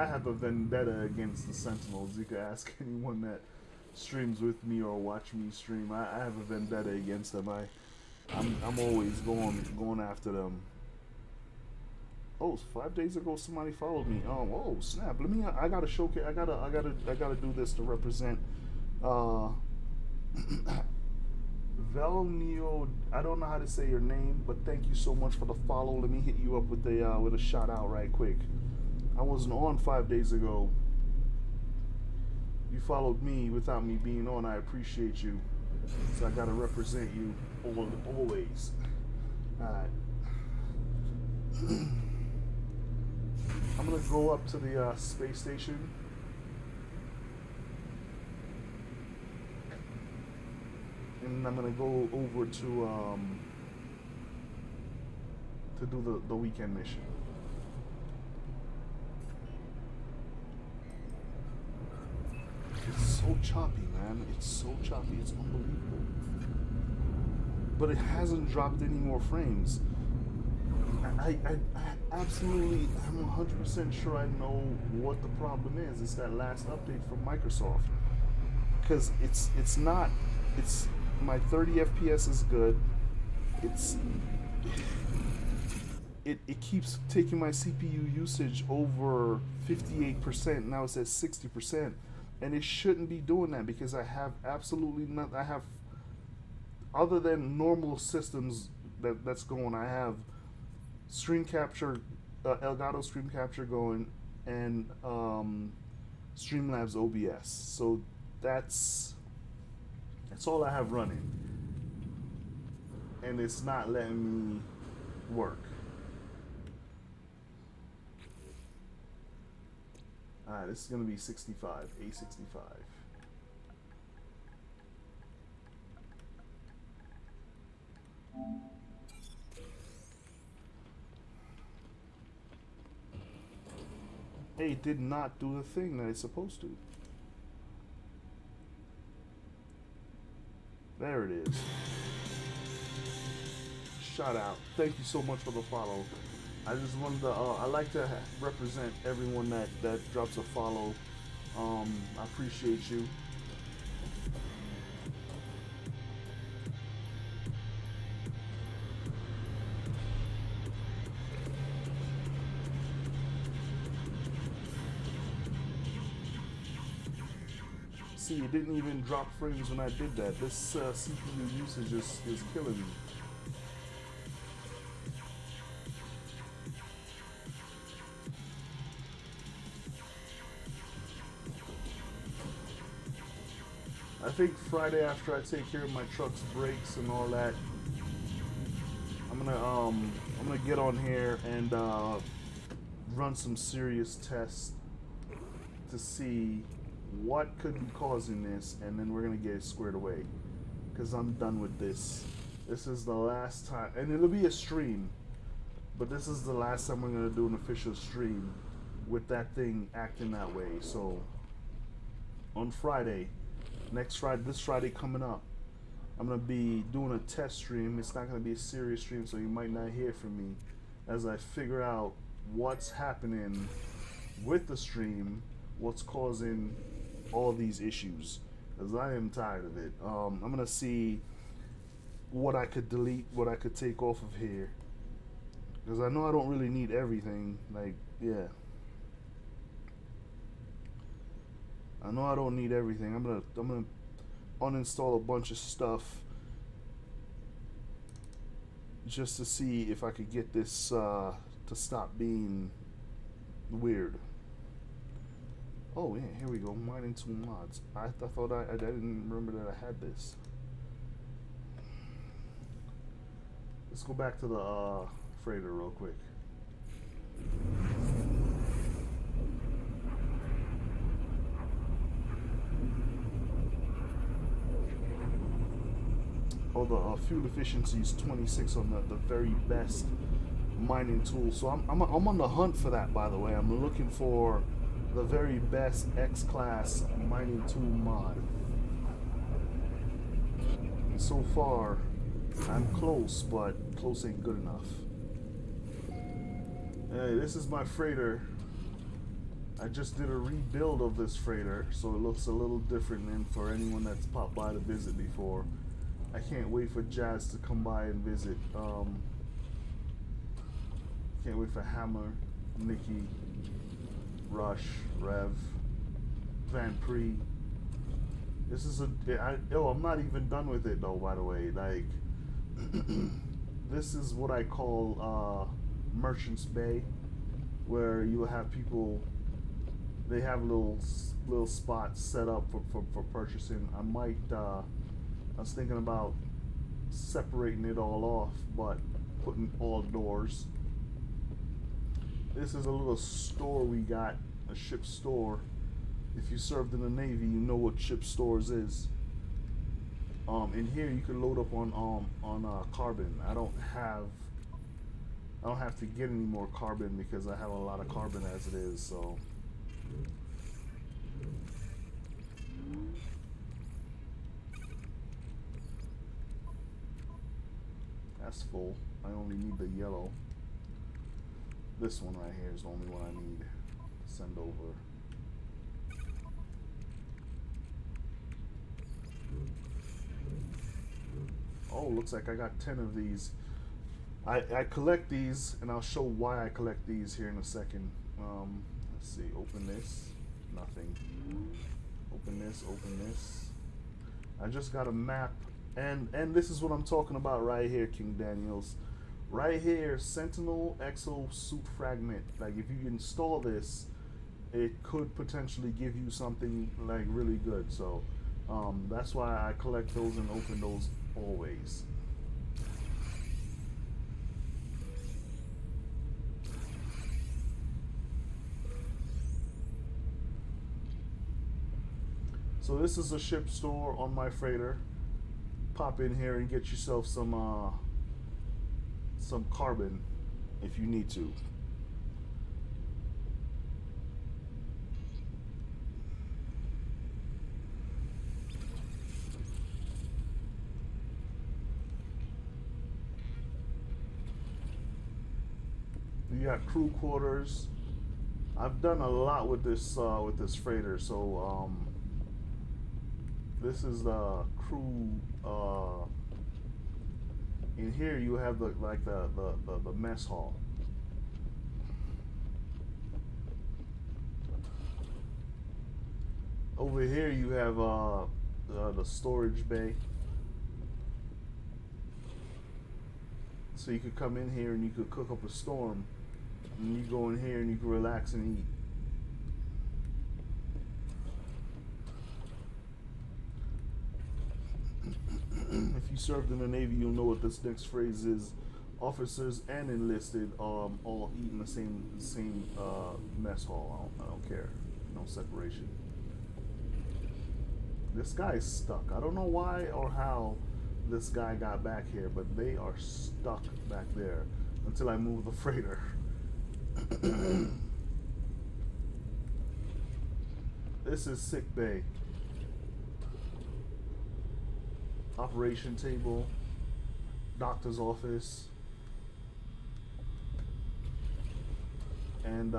have a vendetta against the sentinels. You can ask anyone that streams with me or watch me stream. I have a vendetta against them. I'm always going after them. Oh, 5 days ago somebody followed me. Oh snap! I gotta showcase. I gotta do this to represent. Velneo. I don't know how to say your name, but thank you so much for the follow. Let me hit you up with a shout out right quick. I wasn't on 5 days ago. You followed me without me being on. I appreciate you. So I gotta represent you always. Alright. I'm gonna go up to the space station. And I'm gonna go over to do the weekend mission. It's so choppy, man. It's so choppy. It's unbelievable. But it hasn't dropped any more frames. I absolutely, I'm 100% sure I know what the problem is. It's that last update from Microsoft. Because it's not, it's, my 30 FPS is good. It keeps taking my CPU usage over 58%. Now it's at 60%. And it shouldn't be doing that because I have absolutely nothing. I have, other than normal systems that's going, I have stream capture, Elgato stream capture going, and Streamlabs OBS. So that's all I have running, and it's not letting me work. Alright, this is gonna be 65, A65. Hey, it did not do the thing that it's supposed to. There it is. shout out. Thank you so much for the follow. I just wanted to. I like to represent everyone that drops a follow. I appreciate you. See, it didn't even drop frames when I did that. This CPU usage is killing me. I think Friday after I take care of my truck's brakes and all that, I'm gonna get on here and run some serious tests to see what could be causing this, and then we're gonna get it squared away. Cause I'm done with this. This is the last time, and it'll be a stream, but this is the last time we're gonna do an official stream with that thing acting that way. So on Friday, next Friday, this Friday coming up, I'm gonna be doing a test stream. It's not gonna be a serious stream, so you might not hear from me as I figure out what's happening with the stream, what's causing all these issues, because I am tired of it. I'm gonna see what I could delete, what I could take off of here, because I know I don't really need everything. Like, yeah, I know I don't need everything. I'm gonna uninstall a bunch of stuff just to see if I could get this to stop being weird. Oh yeah, here we go. Mining 2 mods. I thought I didn't remember that I had this. Let's go back to the freighter real quick. Oh, the fuel efficiency is 26 on the very best mining tool. So I'm on the hunt for that, by the way. I'm looking for the very best X-Class mining tool mod. And so far, I'm close, but close ain't good enough. Hey, this is my freighter. I just did a rebuild of this freighter, so it looks a little different than for anyone that's popped by to visit before. I can't wait for Jazz to come by and visit. Can't wait for Hammer, Nikki, Rush, Rev, Van Pre. This is I'm not even done with it though, by the way. Like, this is what I call Merchant's Bay, where you have people, they have little spots set up for purchasing. I was thinking about separating it all off, but putting all doors. This is a little store we got, a ship store. If you served in the Navy, you know what ship stores is. In here you can load up on carbon. I don't have to get any more carbon because I have a lot of carbon as it is. So that's full. I only need the yellow. This one right here is the only one I need to send over. Oh, looks like I got 10 of these. I collect these, and I'll show why I collect these here in a second. Let's see, open this, nothing. Open this, open this. I just got a map, and this is what I'm talking about right here, King Daniels. Right here, Sentinel Exo Suit Fragment. Like, if you install this, it could potentially give you something like really good. So that's why I collect those and open those always. So this is a ship store on my freighter. Pop in here and get yourself some carbon if you need to. You got crew quarters. I've done a lot with this freighter. So this is the crew. In here you have the mess hall. Over here you have the storage bay. So you could come in here and you could cook up a storm, and you go in here and you can relax and eat. If you served in the Navy, you'll know what this next phrase is. Officers and enlisted all eat in the same mess hall. I don't care. No separation. This guy's stuck. I don't know why or how this guy got back here, but they are stuck back there until I move the freighter. This is sick bay. Operation table, doctor's office, and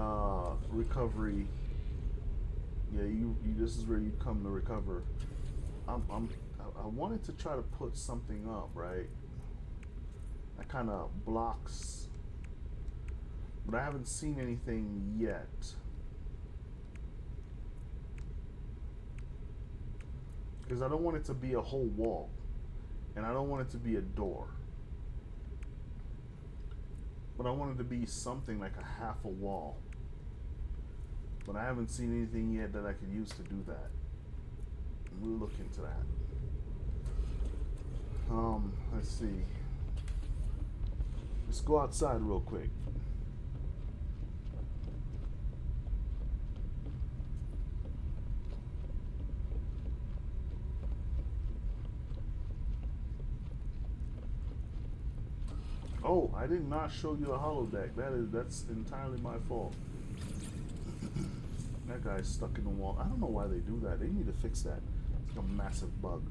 recovery. Yeah, you this is where you come to recover. I wanted to try to put something up, right? That kind of blocks, but I haven't seen anything yet. Because I don't want it to be a whole wall, and I don't want it to be a door. But I want it to be something like a half a wall. But I haven't seen anything yet that I could use to do that. We'll look into that. Let's see. Let's go outside real quick. Oh, I did not show you the holodeck. That's entirely my fault. That guy's stuck in the wall. I don't know why they do that. They need to fix that. It's like a massive bug.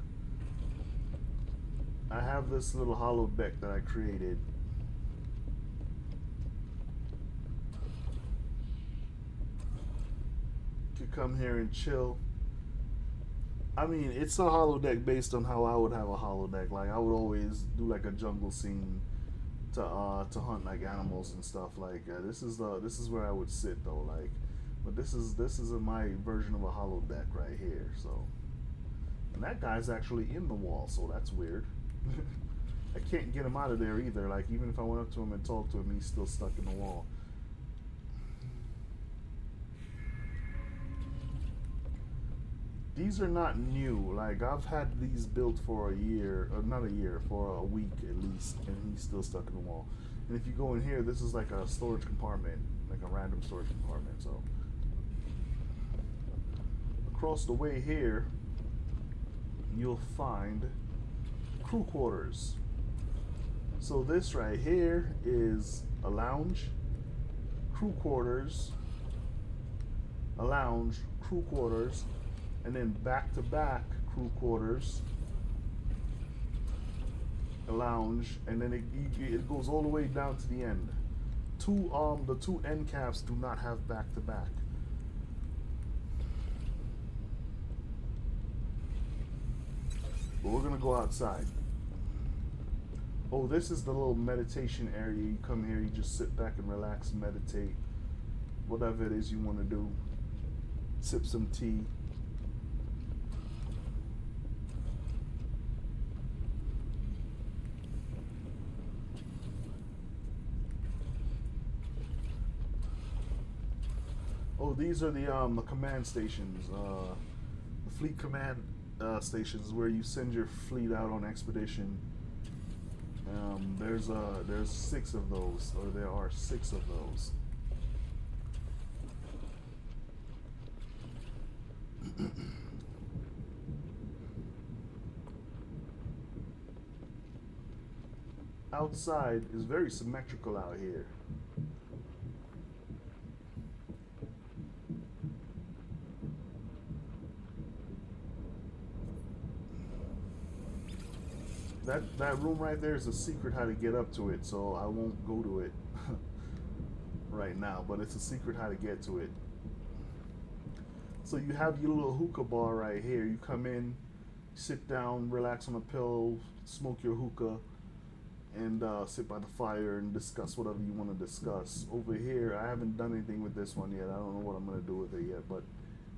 I have this little holodeck that I created. You could come here and chill. I mean, it's a holodeck based on how I would have a holodeck. Like I would always do like a jungle scene to hunt like animals and stuff. Like this is where I would sit though. Like, but this is my version of a holodeck right here. So, and that guy's actually in the wall, so that's weird. I can't get him out of there either. Like even if I went up to him and talked to him, he's still stuck in the wall. These are not new. Like I've had these built for a year, or not a year, for a week at least, and he's still stuck in the wall. And if you go in here, this is like a storage compartment, like a random storage compartment. So across the way here, you'll find crew quarters. So this right here is a lounge, crew quarters, a lounge, crew quarters, and then back to back crew quarters, a lounge, and then it goes all the way down to the end. The two end caps do not have back to back. But we're gonna go outside. Oh, this is the little meditation area. You come here, you just sit back and relax, meditate, whatever it is you want to do. Sip some tea. Oh, these are the command stations, the fleet command stations where you send your fleet out on expedition. There's 6 of those, or there are 6 of those. Outside is very symmetrical out here. That room right there is a secret how to get up to it, so I won't go to it. right now, but it's a secret how to get to it. So you have your little hookah bar right here. You come in, sit down, relax on a pillow, smoke your hookah, and sit by the fire and discuss whatever you want to discuss. Over here, I haven't done anything with this one yet. I don't know what I'm going to do with it yet, but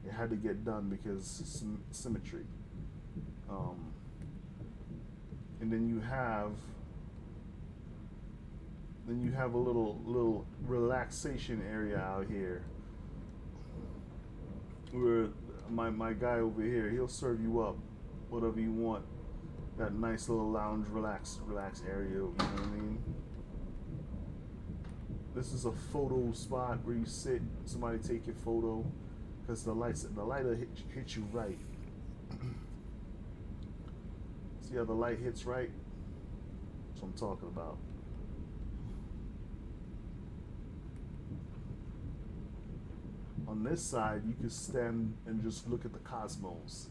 it had to get done because symmetry. And then you have a little relaxation area out here where my guy over here, he'll serve you up whatever you want. That nice little lounge, relax area. You know what I mean? This is a photo spot where you sit, somebody take your photo, because the light will hit you right. See how the light hits right? That's what I'm talking about. On this side, you can stand and just look at the cosmos.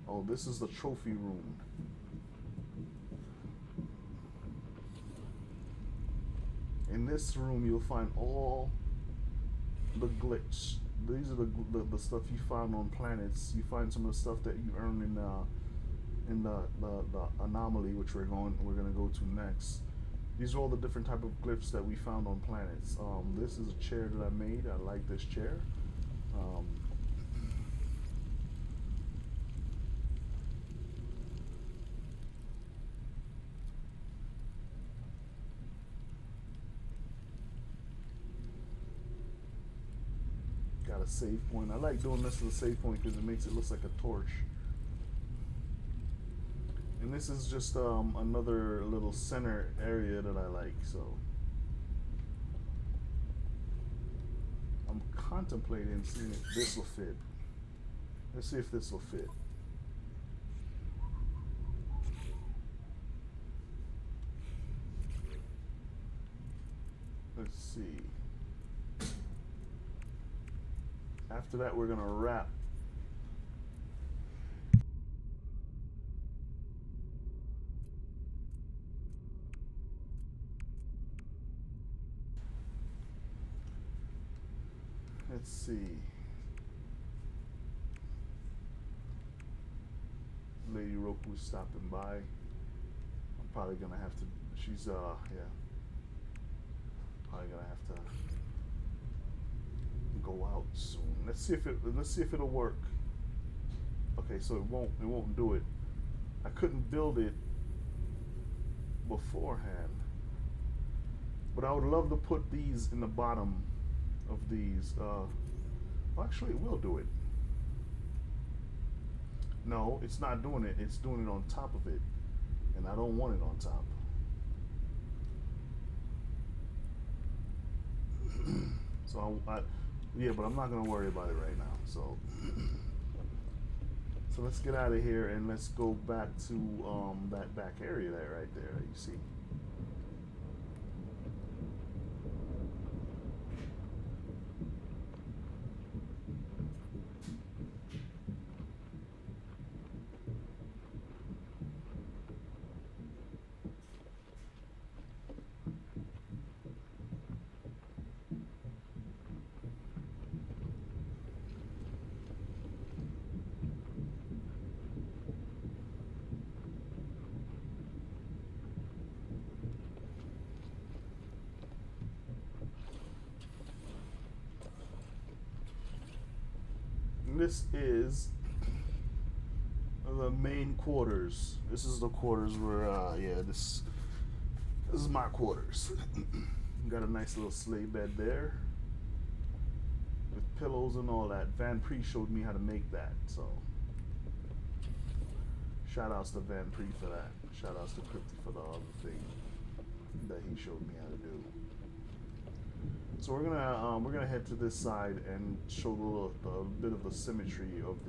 Oh, this is the trophy room. In this room, you'll find all the glitch. These are the stuff you found on planets. You find some of the stuff that you earn in the anomaly, which we're gonna go to next. These are all the different type of glyphs that we found on planets. This is a chair that I made. I like this chair. Got a save point. I like doing this as a save point because it makes it look like a torch. And this is just another little center area that I like. So I'm contemplating seeing if this will fit. Let's see if this will fit. Let's see. After that, we're gonna wrap. Let's see. Lady Roku's stopping by. I'm probably gonna have to. She's yeah. Probably gonna have to go out soon. Let's see if it'll work. Okay, so it won't do it. I couldn't build it beforehand, but I would love to put these in the bottom of these. Well, actually, it will do it. No, it's not doing it. It's doing it on top of it, and I don't want it on top. So yeah, but I'm not gonna worry about it right now. So let's get out of here and let's go back to that back area there, right there that you see. This is the main quarters. This is the quarters where, yeah, this is my quarters. Got a nice little sleigh bed there with pillows and all that. Van Pre showed me how to make that, so shout outs to Van Pre for that. Shout outs to Crypty for the other thing that he showed me how to do. So we're gonna head to this side and show a bit of the symmetry of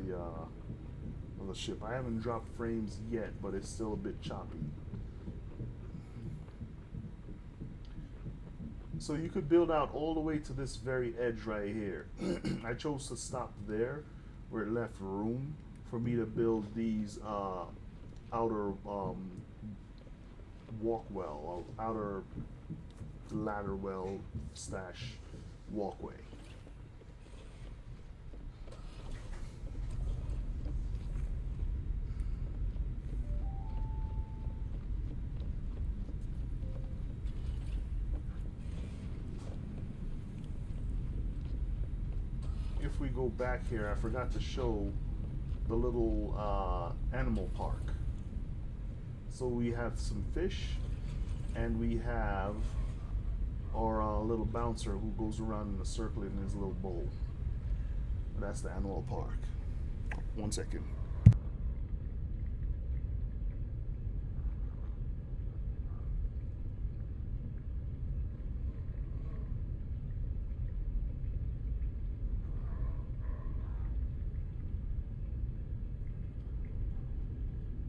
the ship. I haven't dropped frames yet, but it's still a bit choppy. So you could build out all the way to this very edge right here. I chose to stop there where it left room for me to build these outer walk well, or outer ladder well slash walkway. If we go back here, I forgot to show the little animal park. So we have some fish, and we have our little bouncer who goes around in a circle in his little bowl. That's the animal park. 1 second.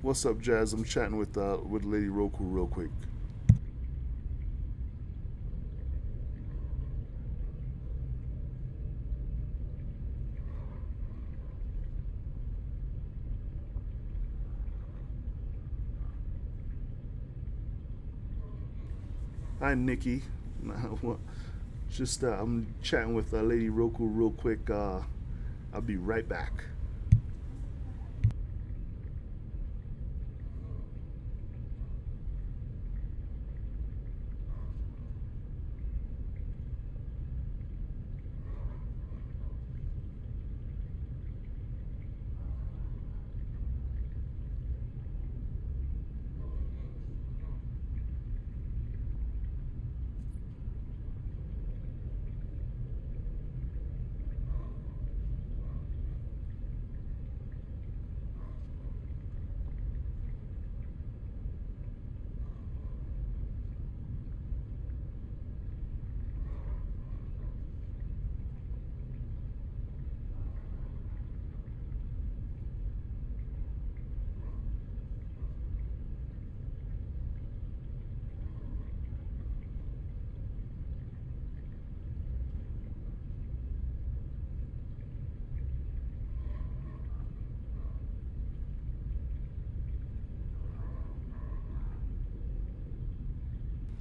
What's up, Jazz? I'm chatting with Lady Roku real quick. Hi, Nikki. Just I'm chatting with Lady Roku real quick. I'll be right back.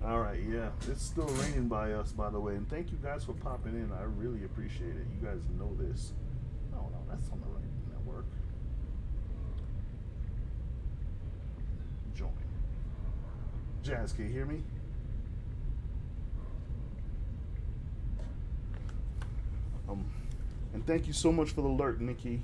All right, yeah, it's still raining by us, by the way, and thank you guys for popping in. I really appreciate it. You guys know this. Oh no, that's on the right network. Join. Jazz, can you hear me? Um, and thank you so much for the alert, Nikki.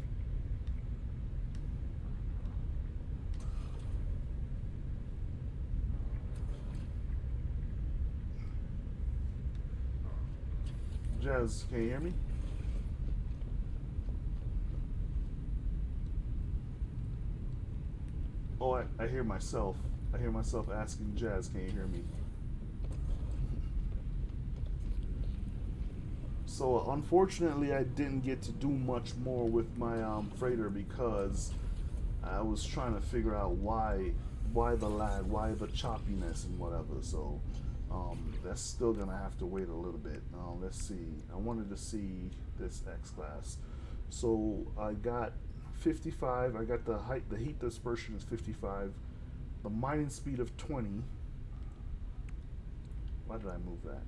Jazz, can you hear me? Oh, I hear myself. I hear myself asking Jazz, can you hear me? So unfortunately, I didn't get to do much more with my freighter because I was trying to figure out why the lag, why the choppiness and whatever. So that's still gonna have to wait a little bit. Let's see. I wanted to see this X class. So I got 55. I got the height. The heat dispersion is 55. The mining speed of 20. Why did I move that?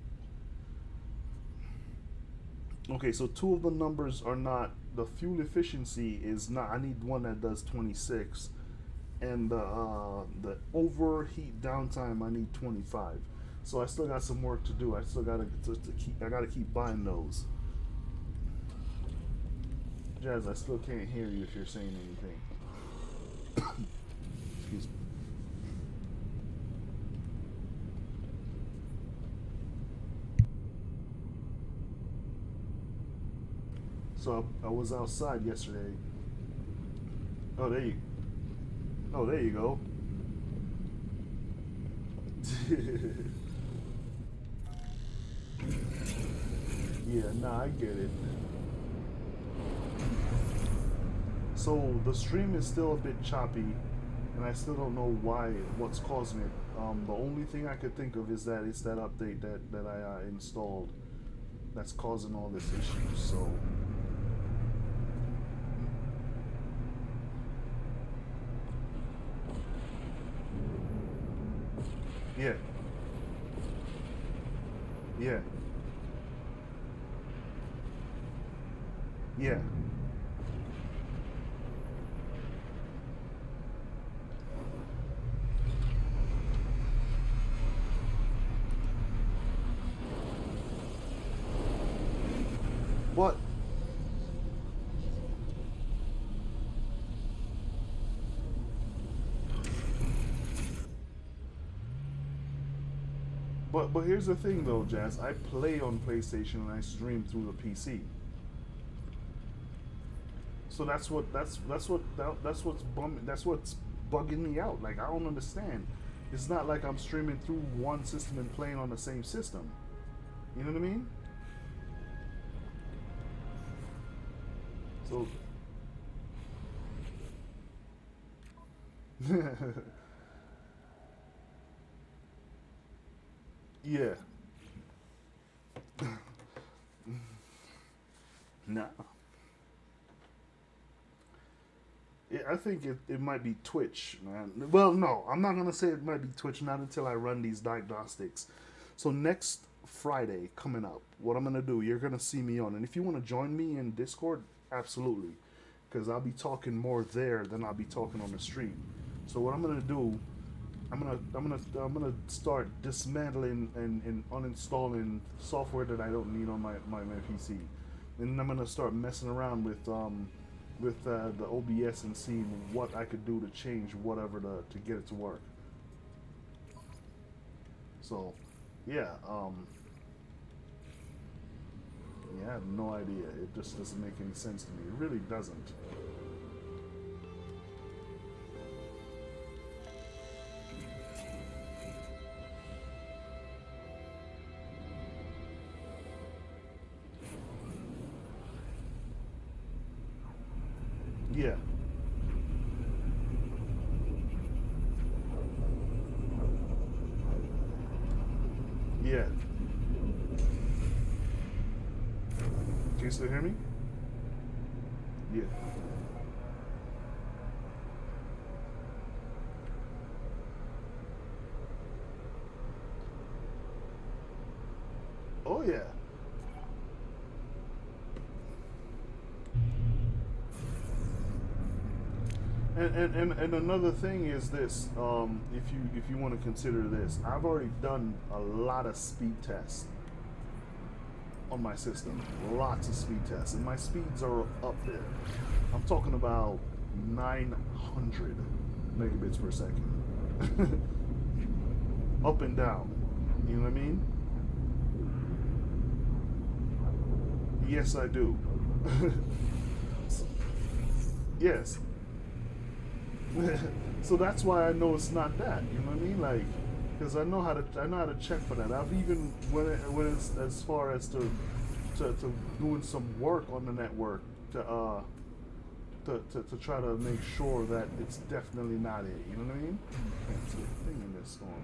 Okay, so two of the numbers are not. The fuel efficiency is not. I need one that does 26, and the overheat downtime I need 25. So I still got some work to do. I still gotta to keep. I gotta keep buying those. Jazz, I still can't hear you if you're saying anything. Excuse me. So I was outside yesterday. Oh, there you. Oh, there you go. Yeah, nah, I get it. So the stream is still a bit choppy, and I still don't know what's causing it. The only thing I could think of is that it's that update that I installed that's causing all this issue. So Yeah. Yeah. Yeah. But but here's the thing though, Jazz. I play on PlayStation and I stream through the PC. So that's what's bumming. That's what's bugging me out. Like I don't understand. It's not like I'm streaming through one system and playing on the same system. You know what I mean? So yeah. Nah. I think it might be Twitch, man. Well, no, I'm not gonna say it might be Twitch. Not until I run these diagnostics. So next Friday coming up, what I'm gonna do, you're gonna see me on, and if you want to join me in Discord, absolutely, because I'll be talking more there than I'll be talking on the stream. So what I'm gonna do, I'm gonna start dismantling and uninstalling software that I don't need on my PC, and I'm gonna start messing around with the OBS and seeing what I could do to change whatever to get it to work. So, yeah, yeah, I have no idea. It just doesn't make any sense to me. It really doesn't. Yeah, yeah. Can you still hear me? Yeah. Oh yeah. And another thing is this. If you want to consider this, I've already done a lot of speed tests on my system. Lots of speed tests, and my speeds are up there. I'm talking about 900 megabits per second, up and down. You know what I mean? Yes, I do. Yes. So that's why I know it's not that. You know what I mean? Like, because I know how to check for that. I've even when it's as far as to doing some work on the network to try to make sure that it's definitely not it. You know what I mean? Can't see a thing in this storm.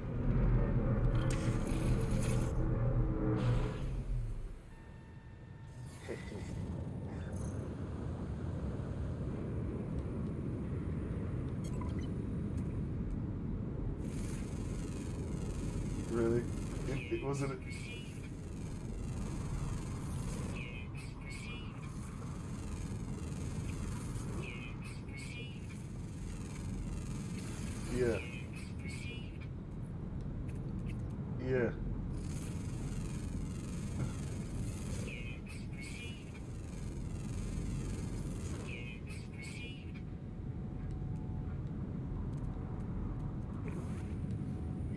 Really? It wasn't it. Yeah. Yeah.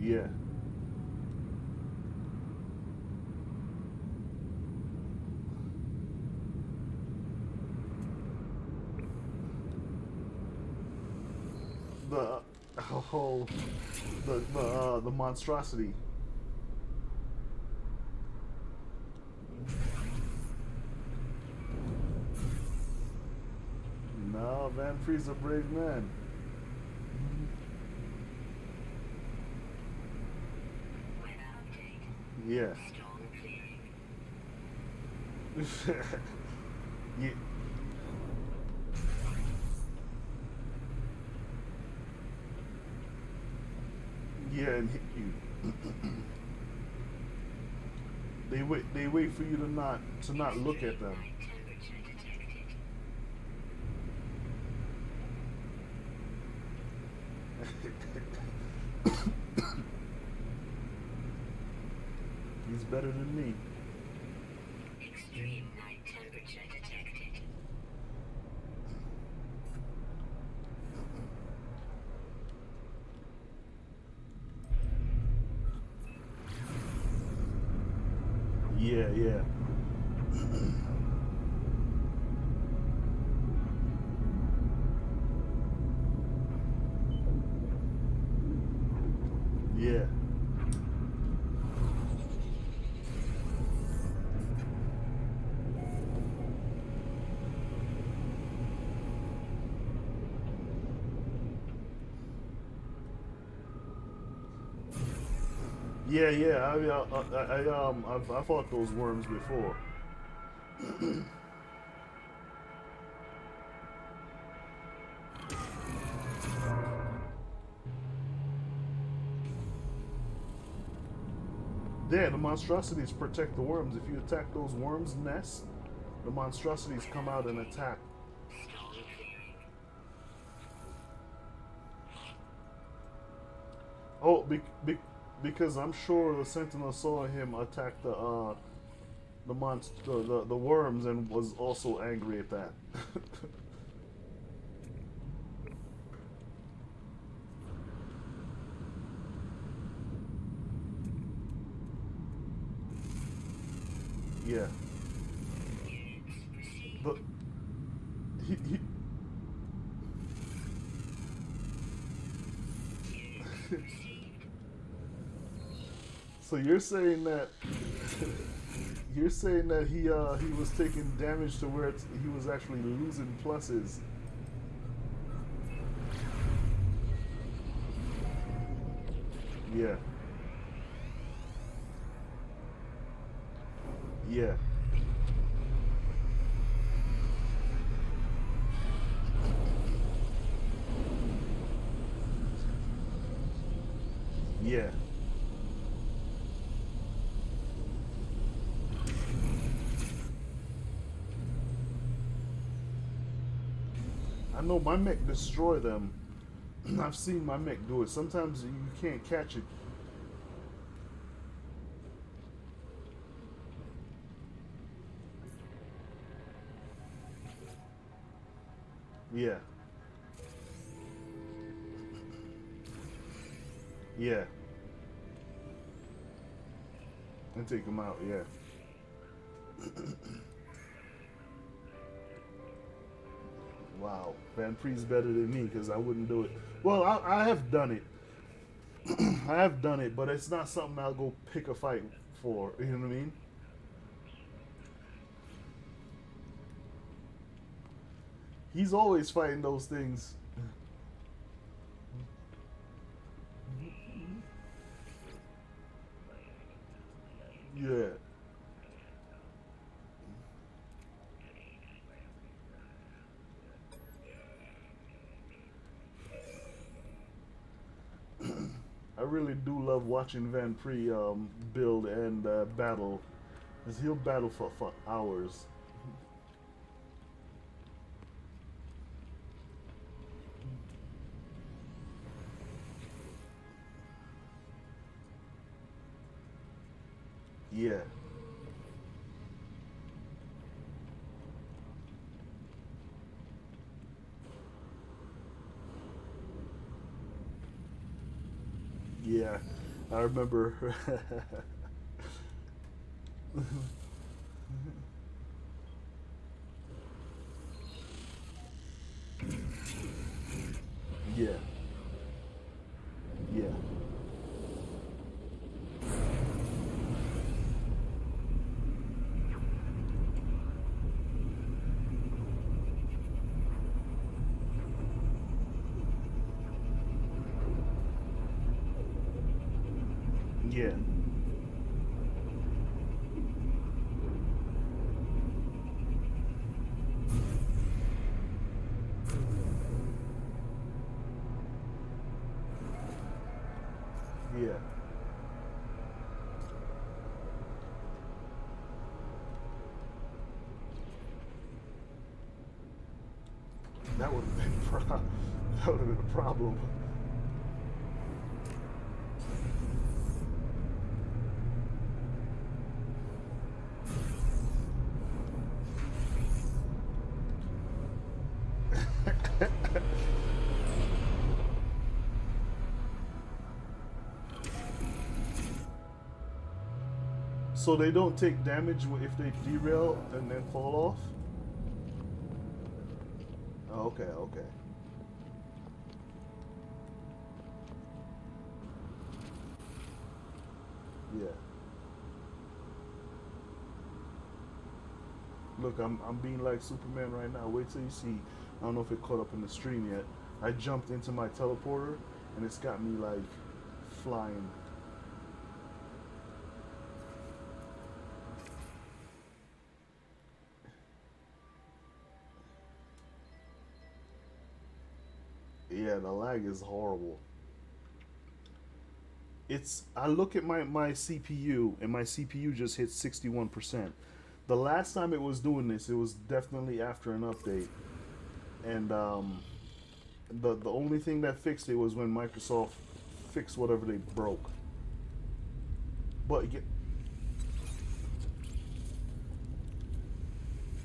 Yeah. The whole the monstrosity. No, Van Free's a brave man. Yeah. Yeah. Yeah, and hit you. They wait for you to not look at them. He's better than me. Extreme night temperature detected. Yeah, yeah. Yeah. Yeah, yeah. I fought those worms before. Yeah, the monstrosities protect the worms. If you attack those worms' nests, the monstrosities come out and attack. Oh, because I'm sure the sentinel saw him attack the monster, the worms, and was also angry at that. Yeah. But he so you're saying that he was taking damage to where he was actually losing pluses. Yeah. Yeah. Yeah. I know my mech destroy them. I've seen my mech do it. Sometimes you can't catch it. Yeah. Yeah. And take them out. Yeah. Wow. Van Pre's better than me because I wouldn't do it. Well, I have done it. I have done it, but it's not something I'll go pick a fight for. You know what I mean? He's always fighting those things. Yeah. I really do love watching Van Pre build and battle, because he'll battle for hours. Yeah. Yeah. I remember. Yeah. Yeah. Yeah. Yeah. That would have been that would have been a problem. So they don't take damage if they derail and then fall off? Oh, okay, okay. Yeah. Look, I'm being like Superman right now. Wait till you see. I don't know if it caught up in the stream yet. I jumped into my teleporter and it's got me like flying. Yeah, the lag is horrible. It's I look at my CPU and my CPU just hit 61%. The last time it was doing this, it was definitely after an update. And the only thing that fixed it was when Microsoft fixed whatever they broke. But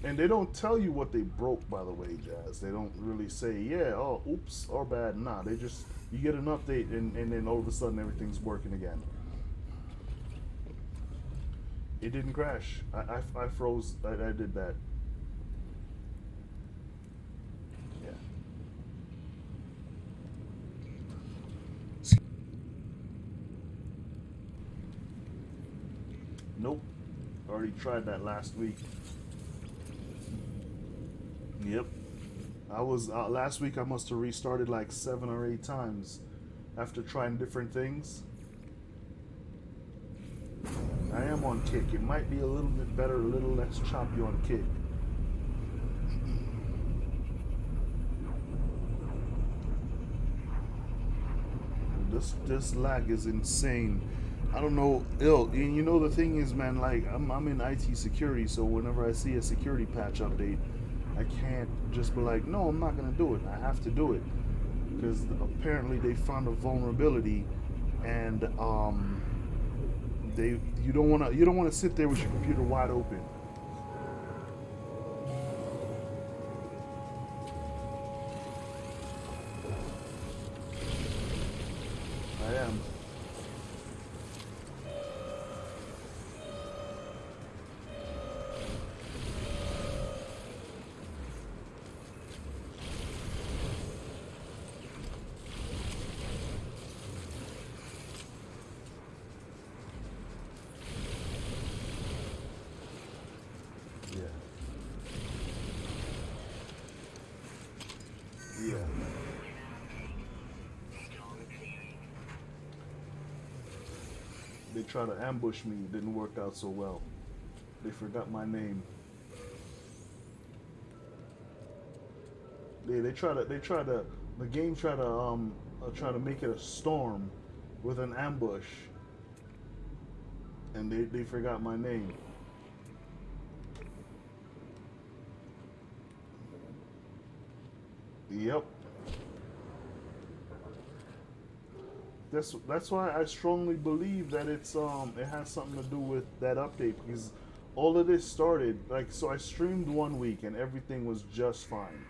and they don't tell you what they broke, by the way, Jazz. They don't really say, yeah, oh, oops, or bad. Nah, they just you get an update and then all of a sudden everything's working again. It didn't crash. I froze. I did that. Yeah. Nope. Already tried that last week. Yep. I was last week. I must have restarted like 7 or 8 times after trying different things. I am on kick. It might be a little bit better, a little less choppy on kick. This lag is insane. I don't know. Ill. And you know the thing is, man. Like I'm in IT security, so whenever I see a security patch update, I can't just be like, no, I'm not gonna do it. I have to do it because apparently they found a vulnerability, and they you don't wanna sit there with your computer wide open. I am. Yeah. Yeah. They tried to ambush me. It didn't work out so well. They forgot my name. The game try to make it a storm with an ambush, and they forgot my name. Yep. That's why I strongly believe that it has something to do with that update because all of this started like so I streamed 1 week and everything was just fine,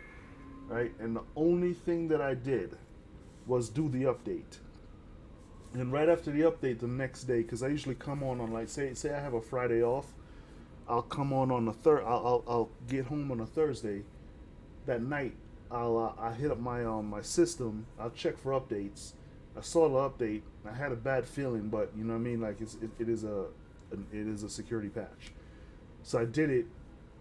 right? And the only thing that I did was do the update. And right after the update, the next day, because I usually come on like say I have a Friday off, I'll come on a third. I'll get home on a Thursday. That night, I hit up my system. I'll check for updates. I saw the update. I had a bad feeling, but you know what I mean. Like it is it is a security patch. So I did it,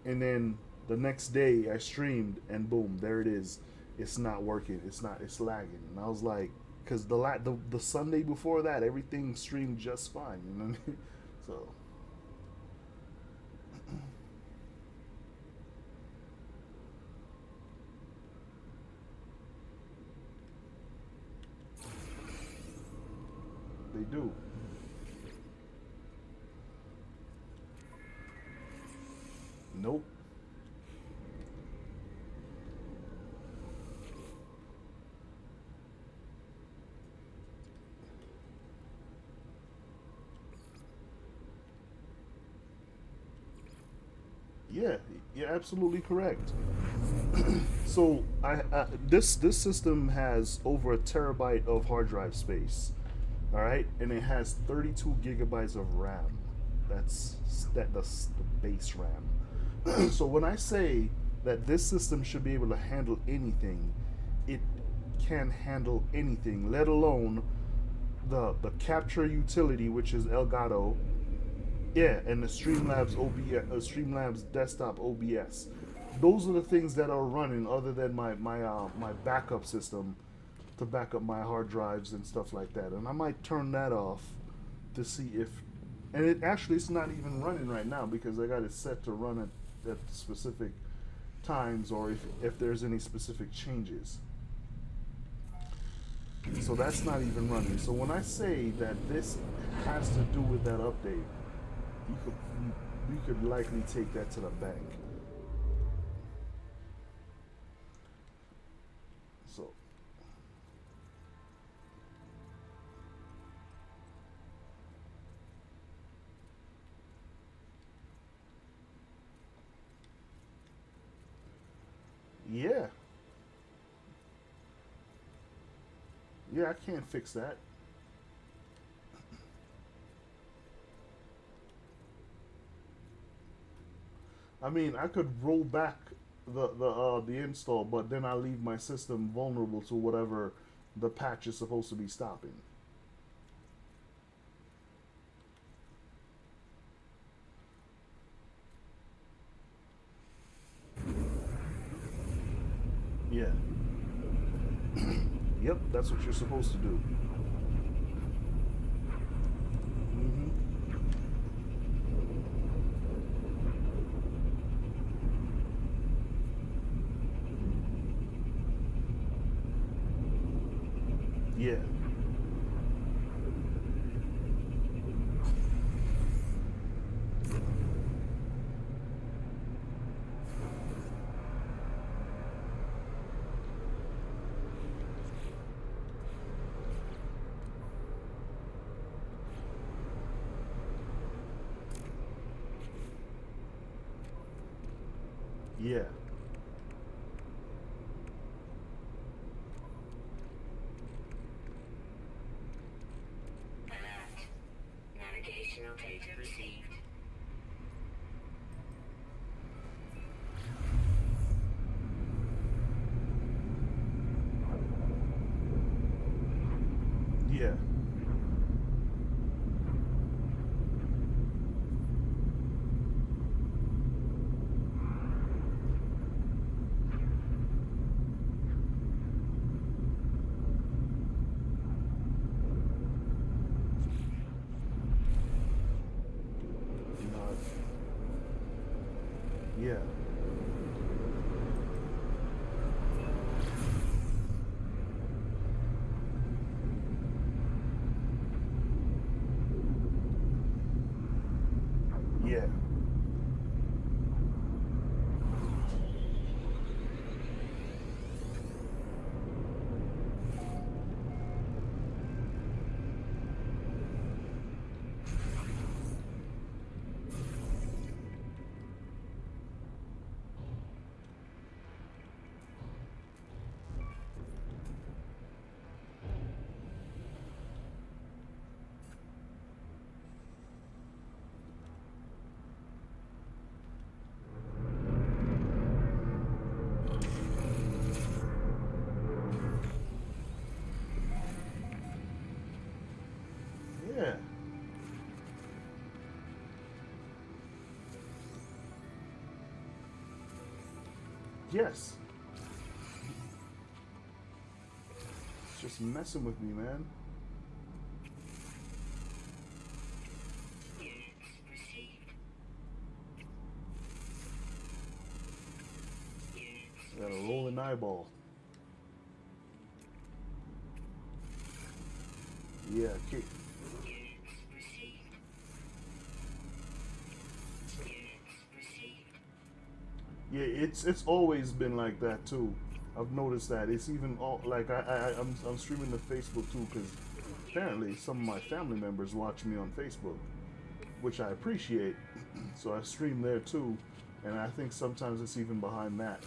and then the next day I streamed, and boom, there it is. It's not working. It's not. It's lagging. And I was like, because the Sunday before that, everything streamed just fine. You know what I mean? So they do. Nope. Yeah, you're absolutely correct. So this system has over a terabyte of hard drive space. All right, and it has 32 gigabytes of RAM. That's the base RAM. So when I say that this system should be able to handle anything, it can handle anything, let alone the capture utility, which is Elgato. Yeah, and the Streamlabs OBS, Streamlabs desktop OBS. Those are the things that are running, other than my backup system to back up my hard drives and stuff like that. And I might turn that off to see if, and it actually it's not even running right now because I got it set to run at specific times, or if there's any specific changes. So that's not even running. So when I say that this has to do with that update, you could we could likely take that to the bank. So yeah, yeah, I can't fix that. I mean, I could roll back the install, but then I leave my system vulnerable to whatever the patch is supposed to be stopping. Yeah. Yep, that's what you're supposed to do. Hmm. Yeah. Yeah. Alert. Navigational data received. Yeah. Not. Yeah. Yeah. Yeah. Yes. It's just messing with me, man. Units received. Units I got a received. rolling eyeball. Yeah. Okay. Units received. Units received. Yeah. It's always been like that too. I've noticed that. It's even all like I'm streaming to Facebook too because apparently some of my family members watch me on Facebook, which I appreciate. So I stream there too, And I think sometimes it's even behind that.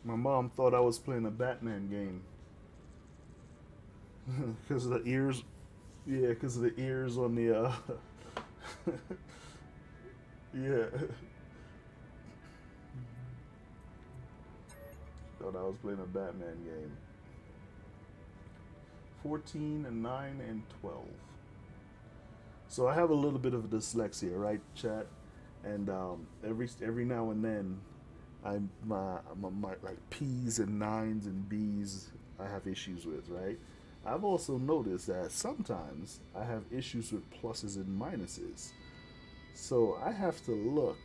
My mom thought I was playing a Batman game because of the ears. Yeah, because of the ears on the. Yeah, thought I was playing a Batman game. 14 and 9 and 12. So I have a little bit of dyslexia, right, chat? And every now and then, my like P's and nines and B's I have issues with, right? I've also noticed that sometimes I have issues with pluses and minuses. So I have to look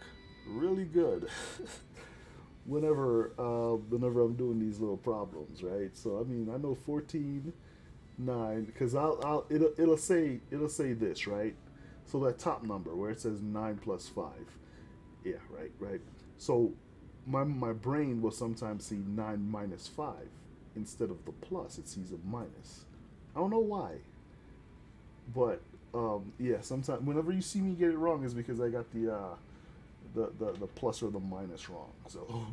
really good whenever I'm doing these little problems, right? So I mean, I know 14 9 because it'll say this, right? So that top number where it says 9 plus 5. Yeah, right. So my brain will sometimes see 9 minus 5 instead of the plus. It sees a minus. I don't know why, but yeah. Sometimes whenever you see me get it wrong is because I got the plus or the minus wrong. So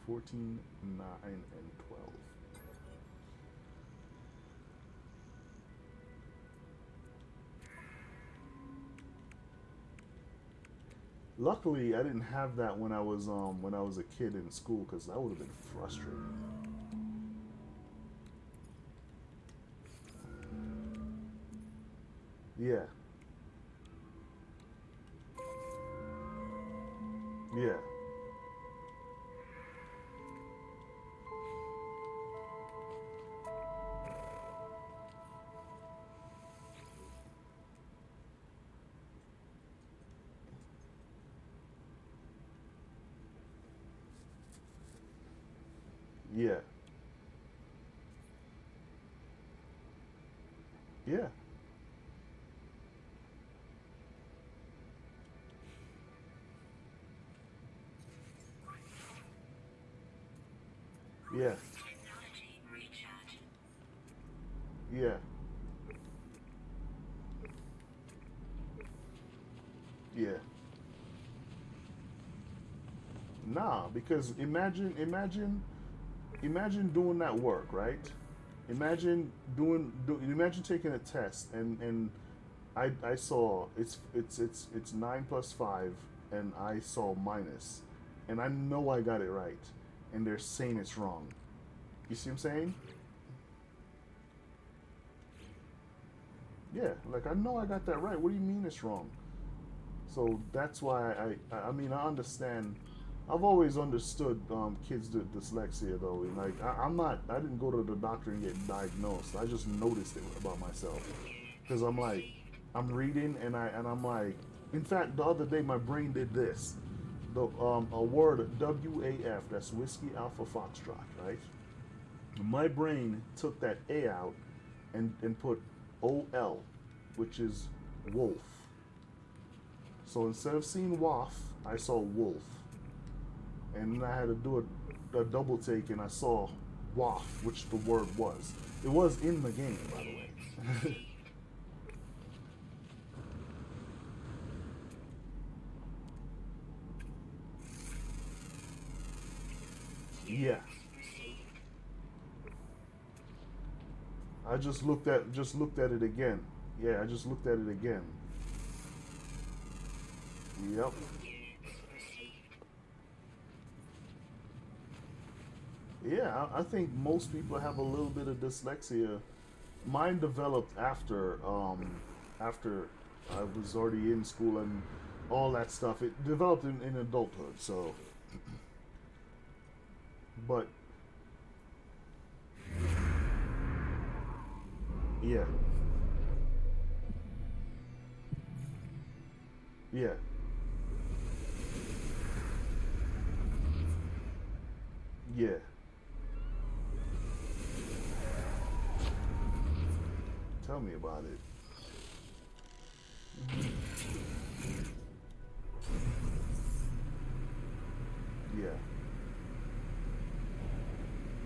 14, 9, and 12. Luckily, I didn't have that when I was a kid in school because that would have been frustrating. Yeah, yeah, yeah, yeah, yeah, Technology recharge. yeah, yeah. Nah, because imagine doing that work, right? Imagine taking a test and I saw it's 9 plus 5 and I saw minus and I know I got it right and they're saying it's wrong. You see what I'm saying? Yeah, like I know I got that right. What do you mean it's wrong? So that's why I mean I understand. I've always understood kids with dyslexia though. And like I'm not. I didn't go to the doctor and get diagnosed. I just noticed it about myself because I'm like I'm reading and I'm like. In fact, the other day my brain did this. The a word WAF. That's whiskey alpha foxtrot, right? My brain took that A out and put OL, which is wolf. So instead of seeing waff, I saw wolf. And then I had to do a double take and I saw waff, which the word was. It was in the game, by the way. Yeah. I just looked at it again. Yeah, I just looked at it again. Yep. Yeah, I think most people have a little bit of dyslexia. Mine developed after I was already in school and all that stuff. It developed in adulthood. So, but yeah, yeah, yeah. Tell me about it. Yeah.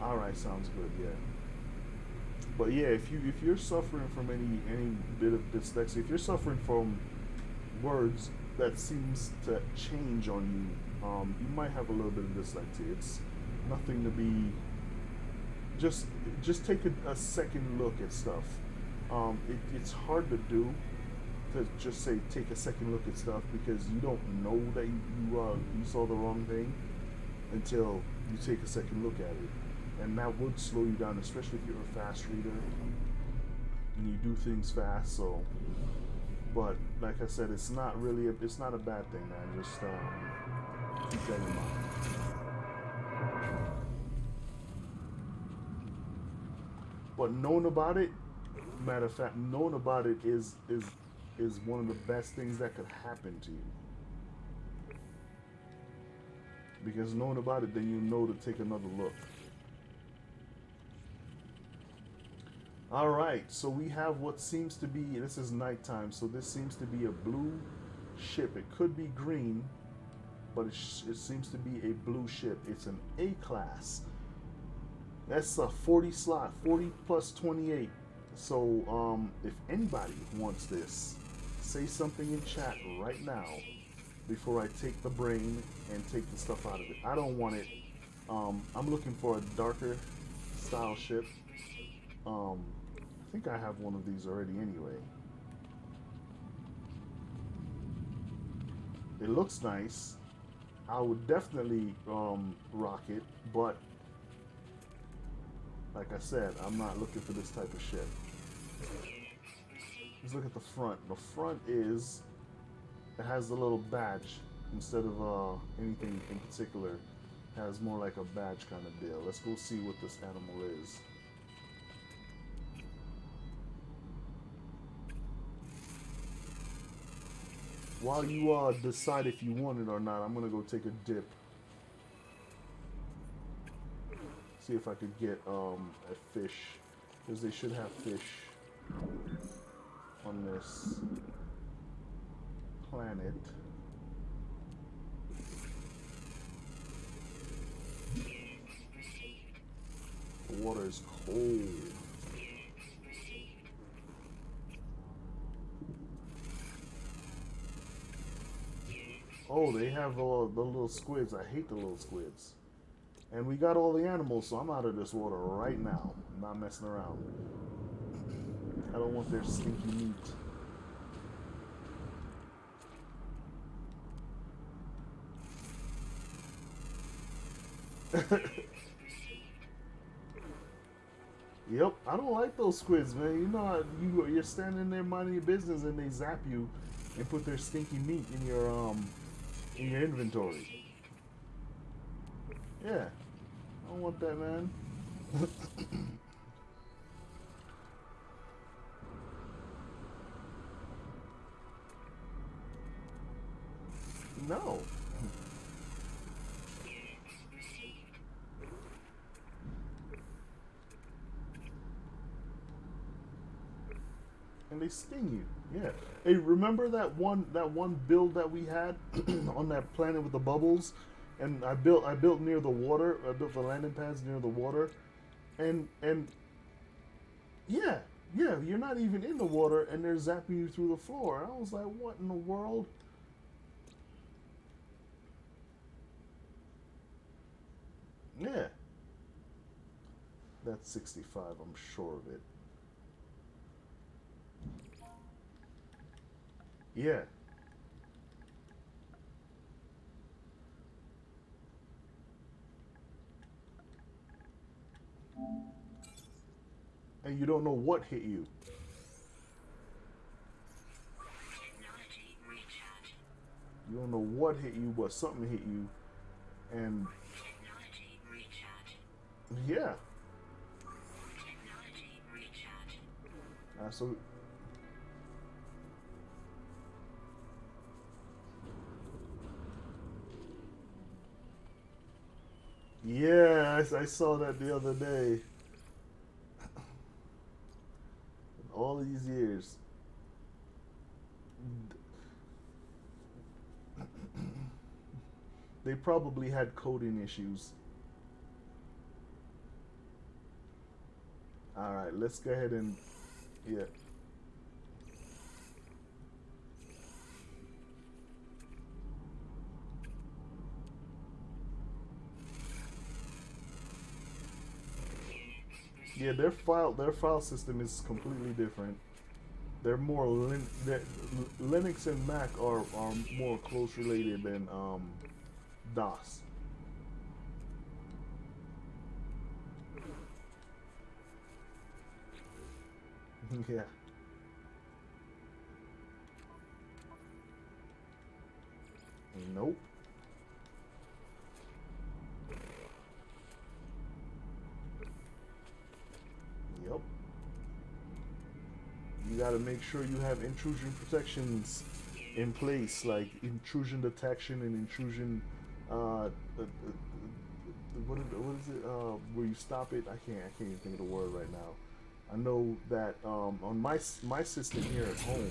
All right, sounds good. Yeah. But yeah, if you're suffering from any bit of dyslexia, if you're suffering from words that seems to change on you, you might have a little bit of dyslexia. It's nothing to be. Just just take a second look at stuff. It's hard to do to just say take a second look at stuff because you don't know that you saw the wrong thing until you take a second look at it, and that would slow you down, especially if you're a fast reader and you do things fast. So, but like I said, it's not a bad thing, man. Just keep that in mind. But knowing about it, matter of fact, knowing about it is one of the best things that could happen to you. Because knowing about it, then you know to take another look. All right, so we have what seems to be, this is nighttime, so this seems to be a blue ship. It could be green, but it seems to be a blue ship. It's an A class. That's a 40 slot, 40 plus 28. So if anybody wants this, say something in chat right now before I take the brain and take the stuff out of it. I don't want it. I'm looking for a darker style ship. I think I have one of these already anyway. It looks nice. I would definitely rock it, but like I said, I'm not looking for this type of ship. Let's look at the front. The front is, it has a little badge instead of anything in particular. It has more like a badge kind of deal. Let's go see what this animal is. While you decide if you want it or not, I'm gonna go take a dip. See if I could get a fish, because they should have fish on this planet. The water is cold. Oh, they have the little squids. I hate the little squids. And we got all the animals, so I'm out of this water right now. I'm not messing around. I don't want their stinky meat. Yep, I don't like those squids, man. You know, you're standing there minding your business, and they zap you and put their stinky meat in your inventory. Yeah, I don't want that, man. No. And they sting you. Yeah. Hey, remember that one build that we had on that planet with the bubbles? And I built near the water. I built the landing pads near the water. And yeah, yeah, you're not even in the water and they're zapping you through the floor. I was like, what in the world? Yeah. That's 65, I'm sure of it. Yeah. And you don't know what hit you. Technology recharge. You don't know what hit you, but something hit you. And Technology recharge. yeah. Technology recharge. So yeah, I saw that the other day. All these years. They probably had coding issues. All right, let's go ahead and yeah. Yeah, their file system is completely different. They're more Linux and Mac are more close related than DOS. Yeah. Nope. Yep. You got to make sure you have intrusion protections in place, like intrusion detection and intrusion. What is it? Where you stop it? I can't even think of the word right now. I know that on my system here at home,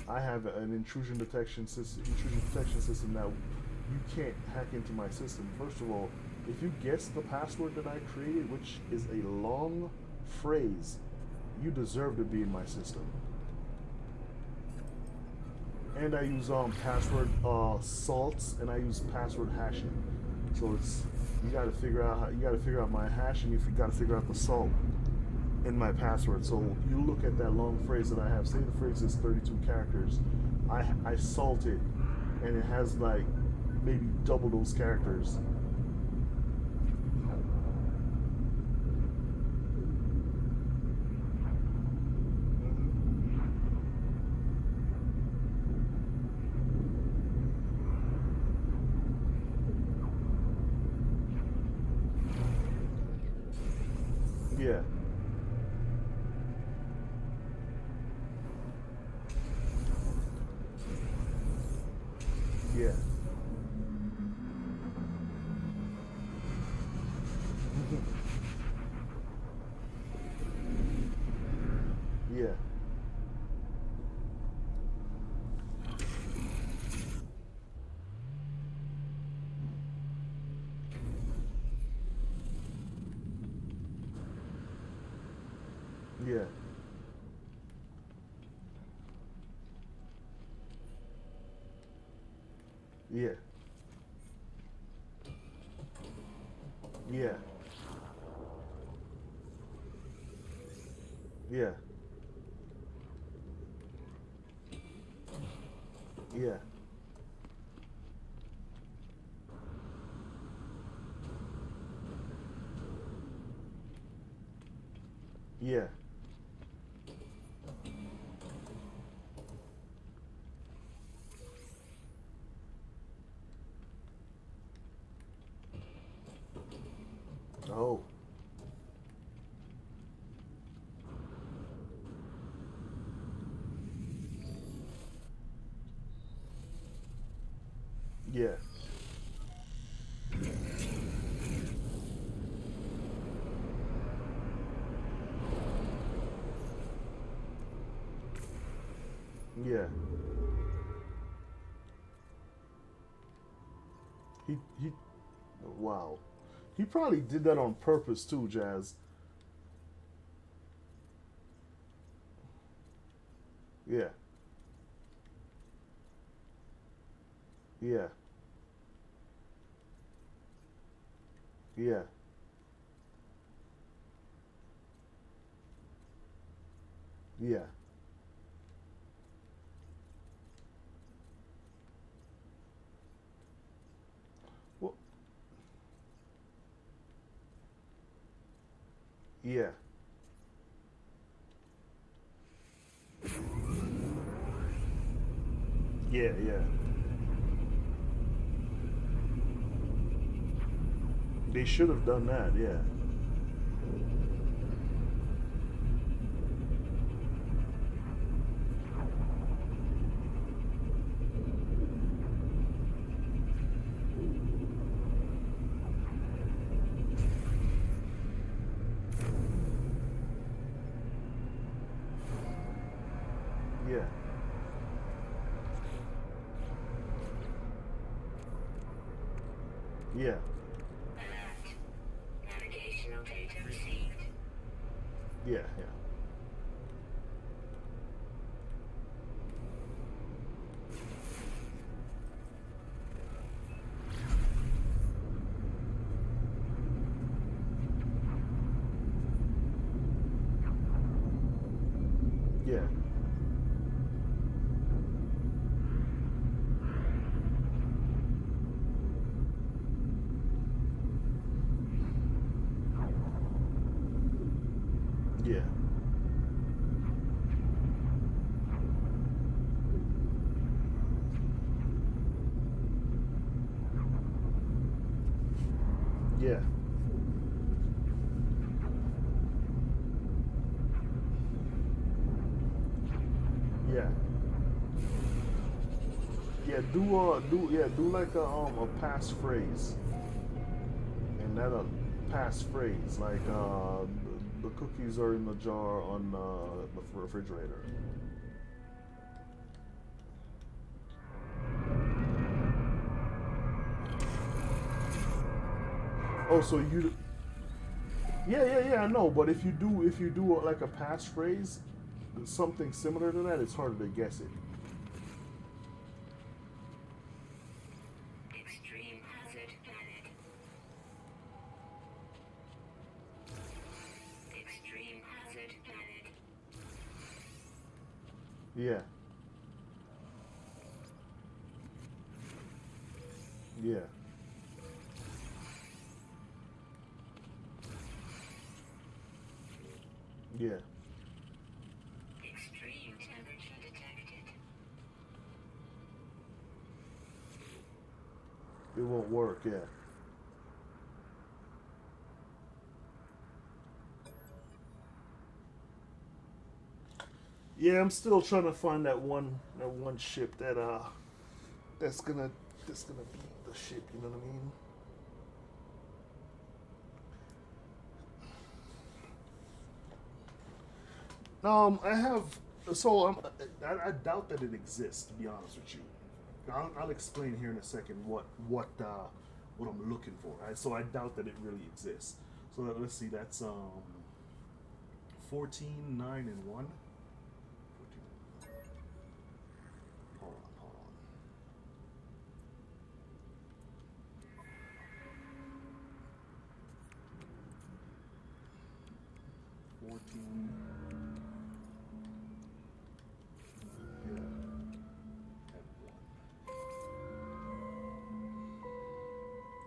I have an intrusion protection system that you can't hack into my system. First of all, if you guess the password that I created, which is a long phrase, you deserve to be in my system. And I use password salts, and I use password hashing. So it's you got to figure out my hash, and you got to figure out the salt in my password. So you look at that long phrase that I have. Say the phrase is 32 characters. I salt it, and it has like maybe double those characters. Yeah, yeah, yeah, yeah, yeah, yeah, yeah, yeah, yeah. Oh, yeah, yeah. He wow. He probably did that on purpose too, Jazz. Yeah, yeah, yeah, yeah. Well, yeah, yeah, yeah. They should have done that. Yeah, yeah, Yeah. Alert. Navigational data received. Yeah. Yeah. Yeah. Yeah. Yeah. Yeah. Yeah. Do like a passphrase, and that a passphrase like the cookies are in the jar on the refrigerator. Oh, so you. Yeah, yeah, yeah. I know, but if you do like a passphrase, something similar to that, it's harder to guess it. Extreme hazard planet. Extreme hazard planet. Yeah. Yeah. Yeah. Extreme temperature detected. It won't work. Yeah. Yeah, I'm still trying to find that one ship that's gonna be the ship. You know what I mean? I have. So I doubt that it exists. To be honest with you, I'll explain here in a second what I'm looking for. Right? So I doubt that it really exists. So let's see. That's 14, 9, and 1. 14. Hold on. 14. Yeah. And 1.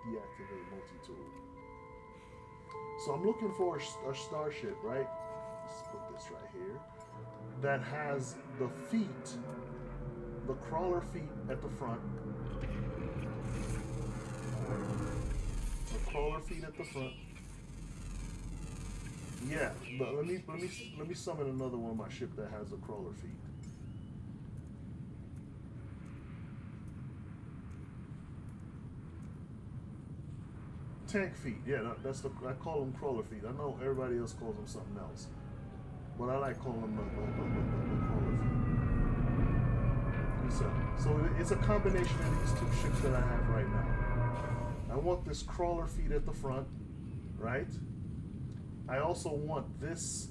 Deactivate multi-tool. So I'm looking for a starship, right? Let's put this right here. That has the feet, the crawler feet at the front. The crawler feet at the front. Yeah, but let me summon another one of my ship that has the crawler feet. Tank feet. Yeah, that's the I call them crawler feet. I know everybody else calls them something else, but I like calling them the crawler feet. So it's a combination of these two ships that I have right now. I want this crawler feet at the front, right? I also want this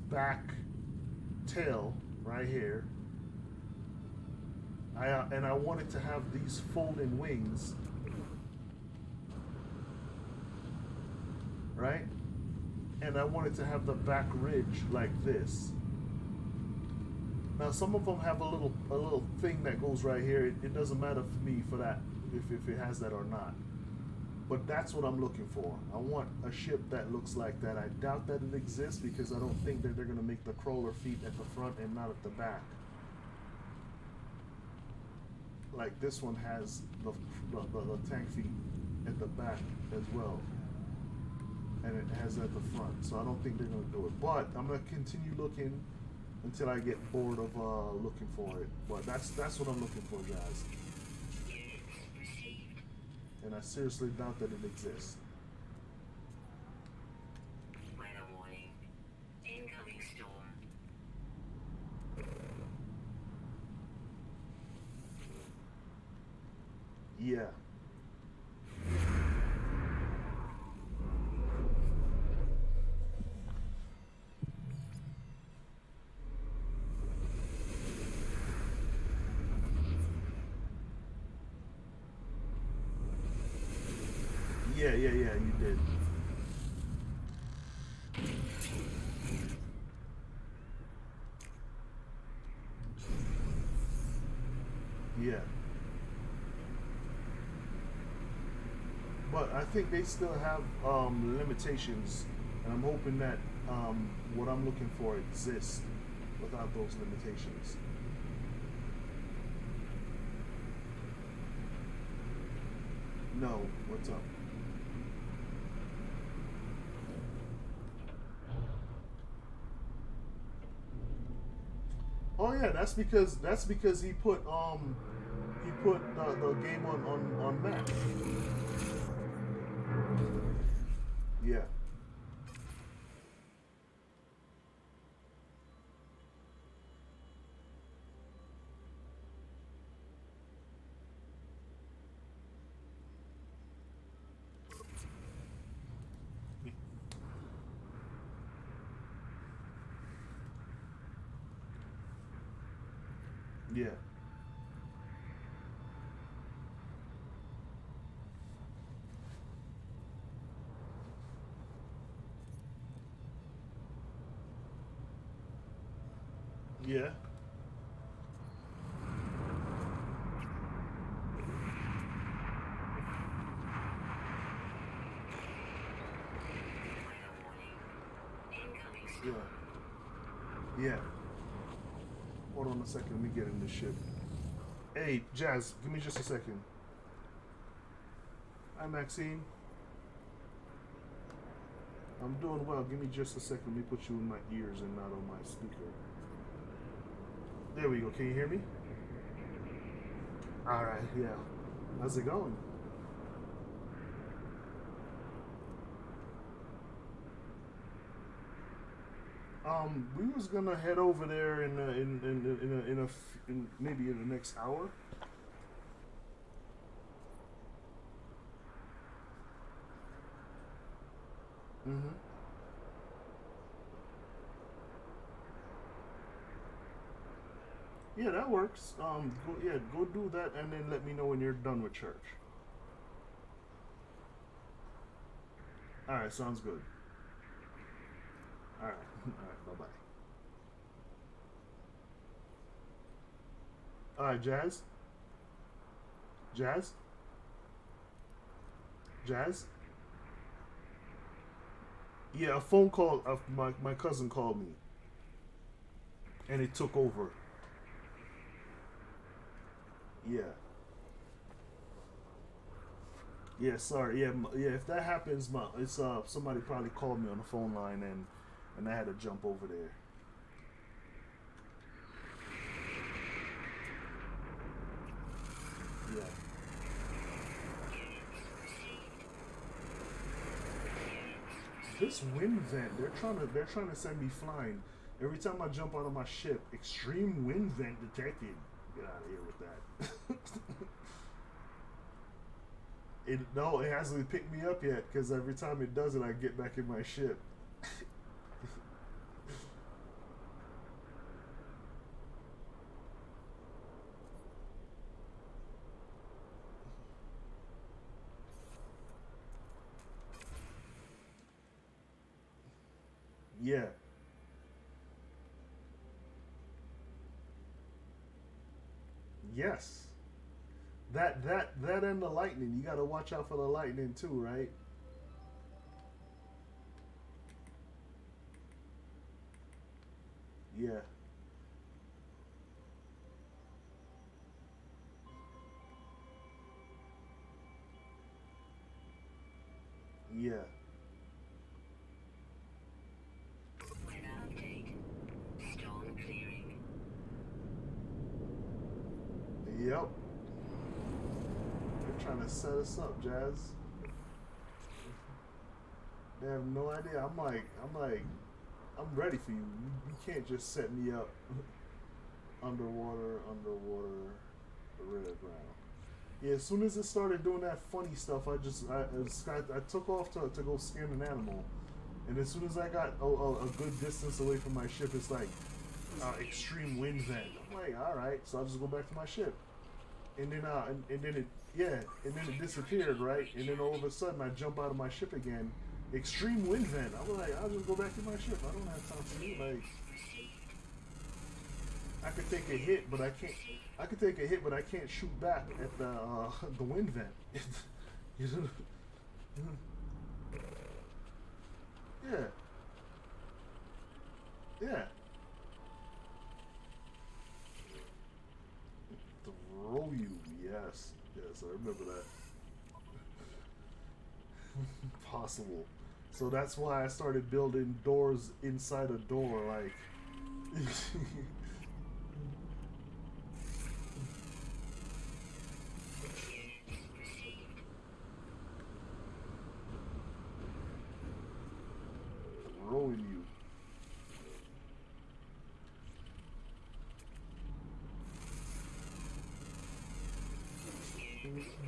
back tail right here. I want it to have these folding wings, right? And I want it to have the back ridge like this. Now some of them have a little thing that goes right here. It doesn't matter for me for that if it has that or not. But that's what I'm looking for. I want a ship that looks like that. I doubt that it exists because I don't think that they're gonna make the crawler feet at the front and not at the back. Like this one has the tank feet at the back as well, and it has it at the front. So I don't think they're gonna do it. But I'm gonna continue looking until I get bored of looking for it. But that's what I'm looking for, guys. Units received. And I seriously doubt that it exists. Weather warning. Incoming storm. Yeah. Yeah, yeah, yeah, you did. Yeah. But I think they still have limitations, and I'm hoping that what I'm looking for exists without those limitations. No, what's up? Oh yeah, that's because he put the game on Mac. Yeah, yeah, yeah, Final warning. Incoming yeah, storm. yeah. Hold on a second. Let me get in this ship. Hey, Jazz, give me just a second. Hi, Maxine. I'm doing well. Give me just a second. Let me put you in my ears and not on my speaker. There we go. Can you hear me? All right. Yeah. How's it going? We was gonna head over there in maybe in the next hour. Mm-hmm. Yeah, that works. Go do that, and then let me know when you're done with church. All right, sounds good. All right, all right, bye bye. All right, Jazz, Jazz, Jazz. Yeah, a phone call of my cousin called me, and it took over. Yeah, yeah. Sorry. Yeah, yeah. If that happens, it's somebody probably called me on the phone line, and I had to jump over there. Yeah. This wind vent, they're trying to send me flying. Every time I jump out of my ship, extreme wind vent detected. Get out of here with that. It no, it hasn't picked me up yet because every time it does it, I get back in my ship. Yeah. Yes. That and the lightning. You got to watch out for the lightning too, right? Yeah. Yeah. Weather update. Storm clearing. Yep. They're trying to set us up, Jazz. They have no idea. I'm ready for you. You can't just set me up underwater, red ground. Yeah, as soon as it started doing that funny stuff, I took off to go scan an animal, and as soon as I got a good distance away from my ship, it's like extreme wind vent. I'm like, all right, so I'll just go back to my ship, and then it Yeah, and then it disappeared, right? And then all of a sudden, I jump out of my ship again. Extreme wind vent. I was like, I'll just go back to my ship. I don't have time for you. Like, I could take a hit, but I can't. I could take a hit, but I can't shoot back at the the wind vent. You know? Yeah, yeah. Throw you. Yes, yes. I remember that. Possible. So that's why I started building doors inside a door, like. Throwing you.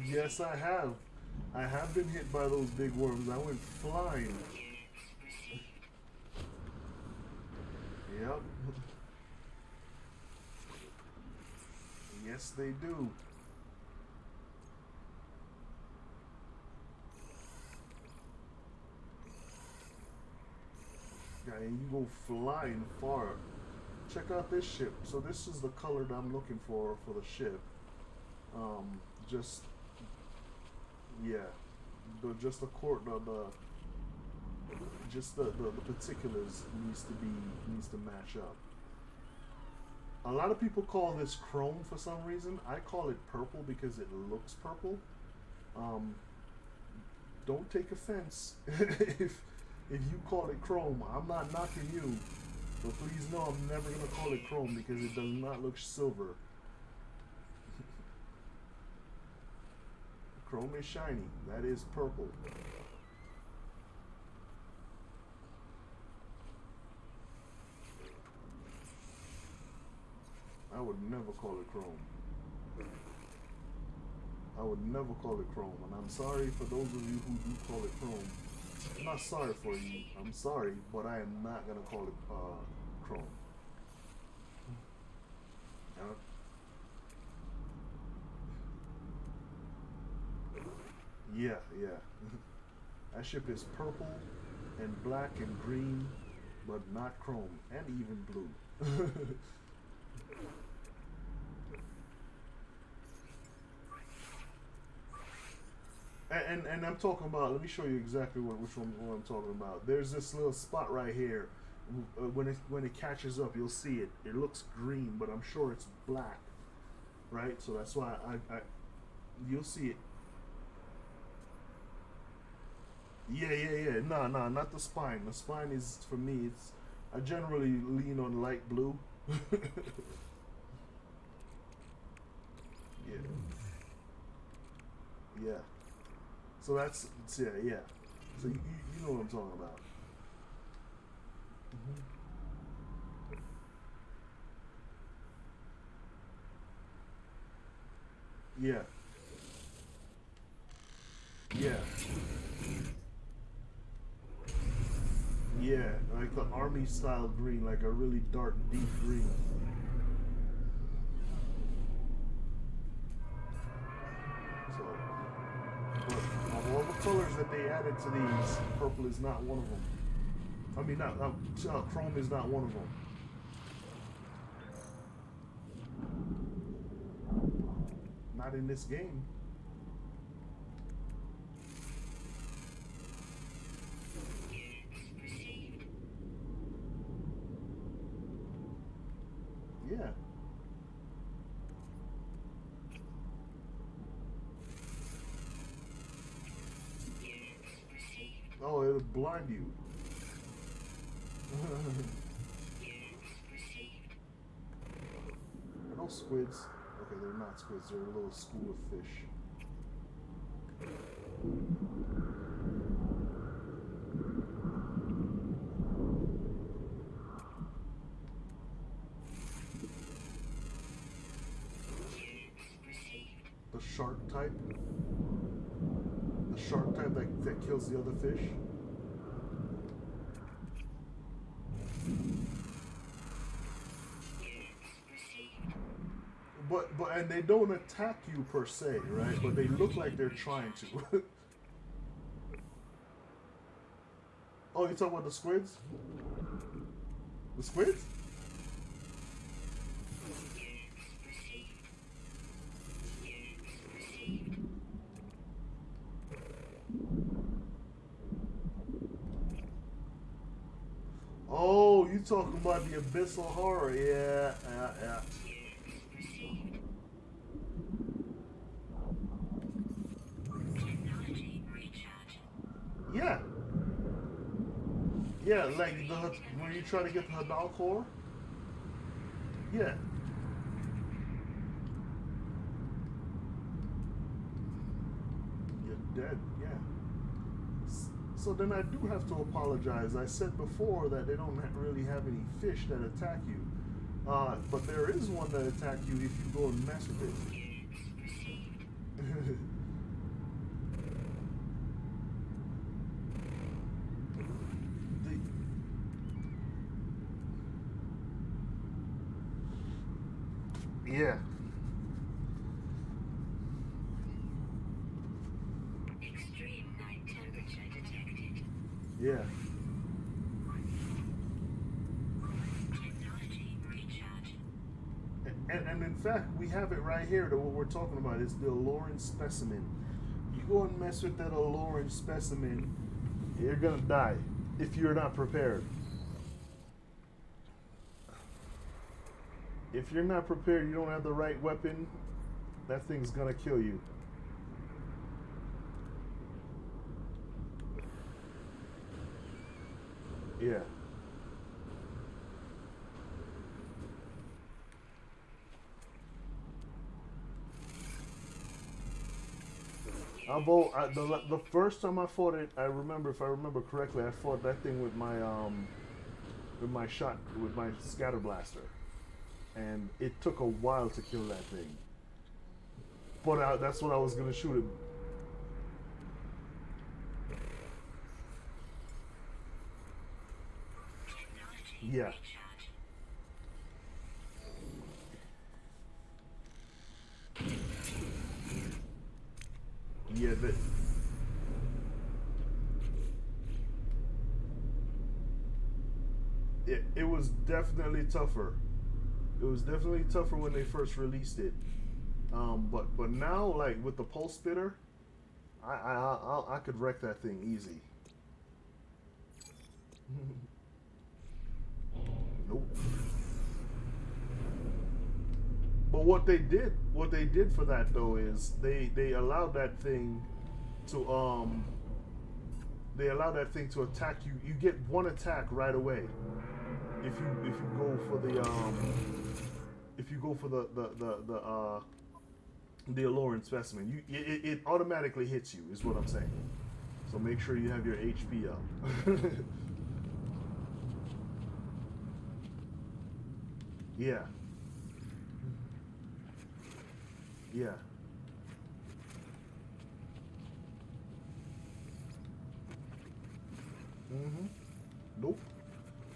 Yes, I have. I have been hit by those big worms. I went flying. Yep. Yes, they do. Yeah, and you go flying far. Check out this ship. So this is the color that I'm looking for the ship. Just yeah, just the court just the particulars needs to match up. A lot of people call this chrome for some reason. I call it purple because it looks purple. Um, don't take offense if you call it chrome. I'm not knocking you, but please know I'm never gonna call it chrome because it does not look silver. Chrome is shiny. That is purple. I would never call it chrome. I would never call it chrome, and I'm sorry for those of you who do call it chrome. I'm not sorry for you. I'm sorry, but I am not gonna call it chrome. Uh, yeah, yeah. That ship is purple and black and green, but not chrome, and even blue. And I'm talking about. Let me show you exactly which one what I'm talking about. There's this little spot right here. When it catches up, you'll see it. It looks green, but I'm sure it's black, right? So that's why I you'll see it. Yeah, yeah, yeah. No, no, not the spine. The spine is for me. It's I generally lean on light blue. Yeah, yeah. So yeah, yeah. So you know what I'm talking about. Hmm. Yeah, yeah, yeah. Like the army style green, like a really dark, deep green. So, but of all the colors that they added to these, purple is not one of them. I mean, not chrome is not one of them. Not in this game. Yeah. Oh, it'll blind you. Are those squids? Okay, they're not squids. They're a little school of fish. The shark type. The shark type that kills the other fish. but and they don't attack you per se, right? But they look like they're trying to. Oh, you talking about the squids? The squids? Oh, you talking about the abyssal horror? Yeah, yeah. Technology recharge. Yeah. Yeah, like when you try to get the Hadal core. Yeah. You're dead. Yeah. So then I do have to apologize. I said before that they don't really have any fish that attack you. But there is one that attack you if you go and mess with it. Yeah. Extreme night temperature detected. Yeah. Technology recharge. And in fact, we have it right here that what we're talking about is the Aloran specimen. You go and mess with that Aloran specimen, you're gonna die if you're not prepared. If you're not prepared, you don't have the right weapon, that thing's gonna kill you. Yeah. The first time I fought it, I remember, if I remember correctly, I fought that thing with my scatter blaster, and it took a while to kill that thing. But that's what I was gonna shoot it. Technology Yeah. recharge. Yeah, it was definitely tougher. It was definitely tougher when they first released it. But now, like with the pulse spitter, I could wreck that thing easy. Nope. But what they did for that though is they allowed that thing to they allow that thing to attack you. You get one attack right away if you go for the Aloran specimen. It automatically hits you is what I'm saying. So make sure you have your HP up. Yeah. Yeah. Mm-hmm. Nope.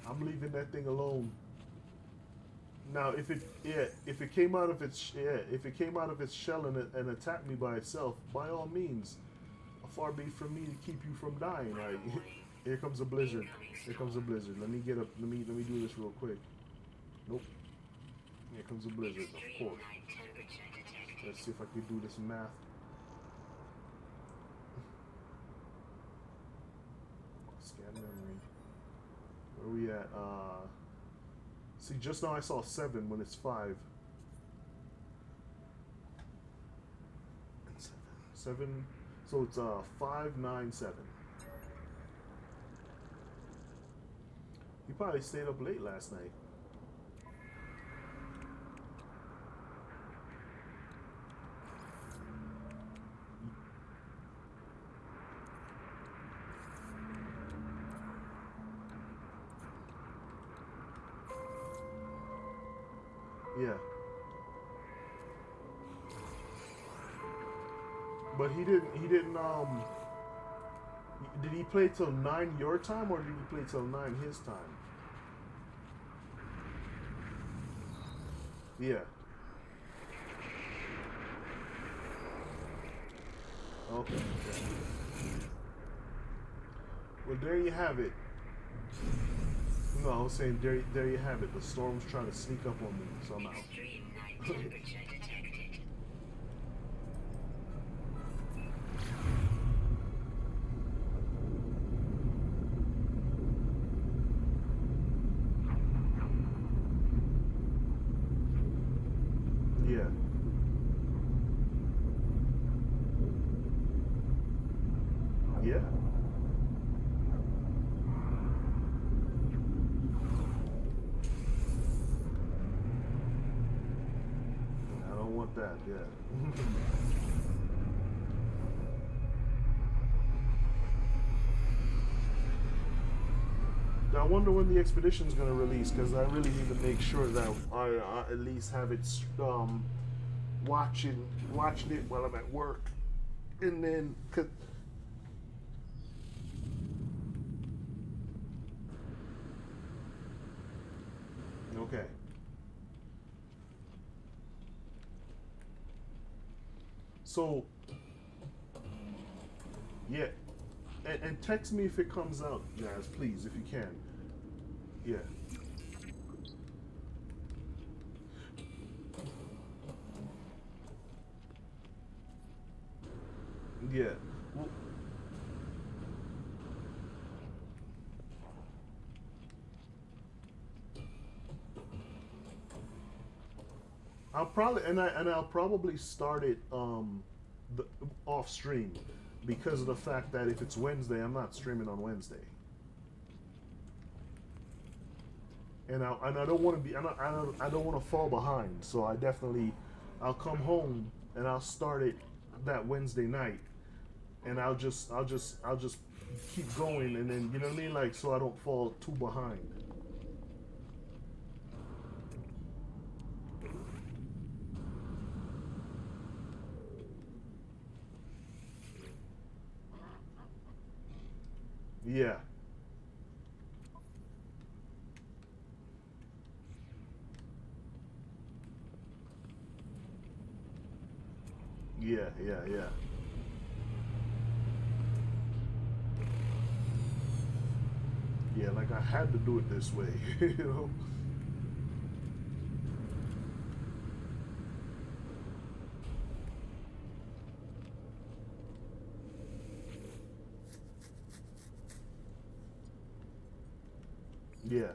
I'm leaving that thing alone. Now, if it came out of its shell and attacked me by itself, by all means, far be from me to keep you from dying. Right? Here comes a blizzard. Here comes a blizzard. Let me get up. Let me do this real quick. Nope. Here comes a blizzard. Of Extreme course. night temperature detected. Let's see if I can do this math. Scan memory. Where are we at? See, just now I saw 7 when it's 5. And 7. So it's 597. You probably stayed up late last night. Yeah. But he didn't did he play till 9 your time or did he play till 9 his time? Okay. Okay. Well, there you have it. No, I was saying there you have it. The storm's trying to sneak up on me, so I'm out. Extreme night temperature detected. Yeah. Yeah. I don't want that. Yeah. I wonder when the expedition's gonna release, because I really need to make sure that I at least have it watching it while I'm at work, and then okay. So yeah, and text me if it comes out, guys, please, if you can. Yeah. Yeah. Well, I'll probably start it the off stream, because of the fact that if it's Wednesday, I'm not streaming on Wednesday. And I don't want to be I don't want to fall behind. So I'll come home and I'll start it that Wednesday night, and I'll just keep going, and then, you know what I mean, like, so I don't fall too behind. Yeah. Yeah, yeah, yeah. Yeah, like I had to do it this way, you know. Yeah.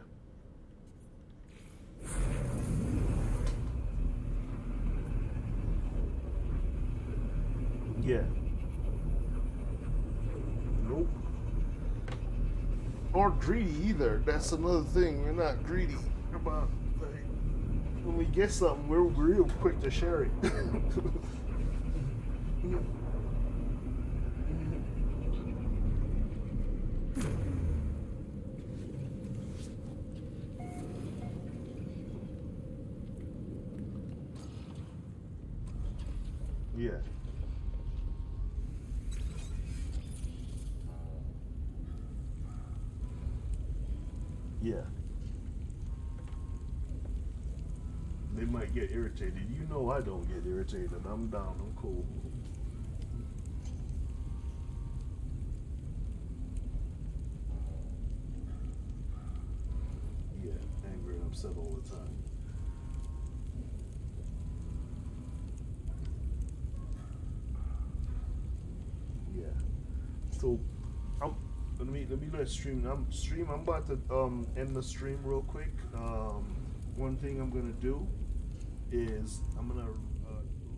Yeah. Nope. Or greedy either. That's another thing. We're not greedy about, like, when we get something, we're real quick to share it. Yeah. Yeah. They might get irritated. You know I don't get irritated. I'm down. I'm cool. Yeah, angry and upset all the time. Yeah. So, I'm let me let stream. I'm about to end the stream real quick. One thing I'm gonna do is I'm gonna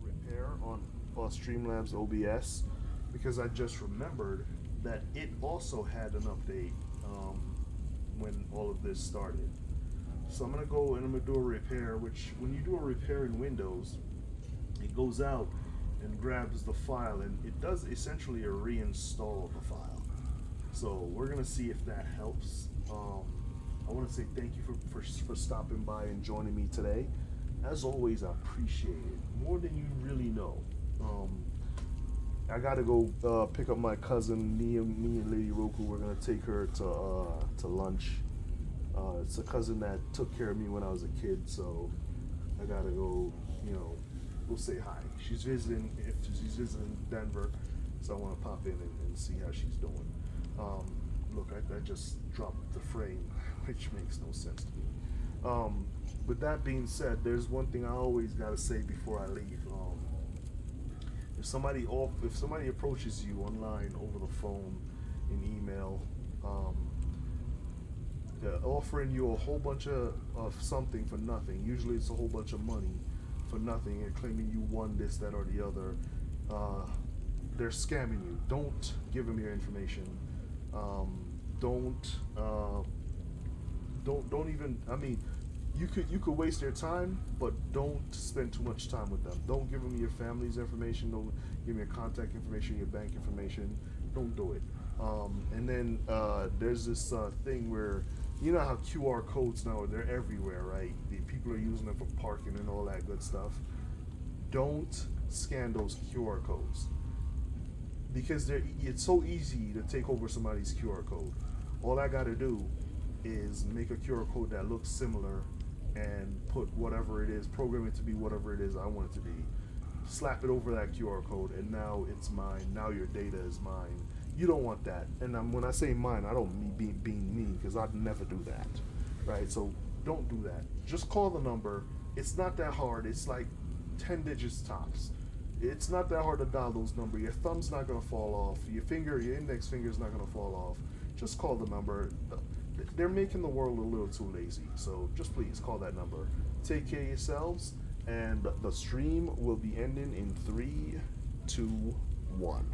repair on Streamlabs OBS, because I just remembered that it also had an update when all of this started. So I'm gonna go and I'm gonna do a repair. Which, when you do a repair in Windows, it goes out and grabs the file, and it does essentially a reinstall of the file. So we're gonna see if that helps. I want to say thank you for stopping by and joining me today. As always, I appreciate it more than you really know. I gotta go pick up my cousin. Me and Lady Roku. We're gonna take her to lunch. It's a cousin that took care of me when I was a kid, so I gotta go. Go say hi. She's visiting. If she's visiting Denver, So I want to pop in and see how she's doing. Look, I just dropped the frame, which makes no sense to me. With that being said, there's one thing I always gotta say before I leave. If somebody approaches you online, over the phone, in email, offering you a whole bunch of something for nothing. Usually it's a whole bunch of money for nothing, and claiming you won this, that, or the other. They're scamming you. Don't give them your information. Don't even. I mean, you could waste their time, but don't spend too much time with them. Don't give them your family's information. Don't give them your contact information, your bank information. Don't do it. And then there's this thing where, you know how QR codes now, they're everywhere, right? The people are using them for parking and all that good stuff. Don't scan those QR codes, because it's so easy to take over somebody's QR code. All I got to do is make a QR code that looks similar and put whatever it is, program it to be whatever it is I want it to be, slap it over that QR code, and now it's mine. Now your data is mine. You don't want that. And when I say mine, I don't mean being me, because I'd never do that, right? So don't do that. Just call the number. It's not that hard. It's like 10 digits tops. It's not that hard to dial those numbers. Your thumb's not going to fall off. Your index finger is not going to fall off. Just call the number. They're making the world a little too lazy. So just please call that number. Take care of yourselves. And the stream will be ending in 3, 2, 1.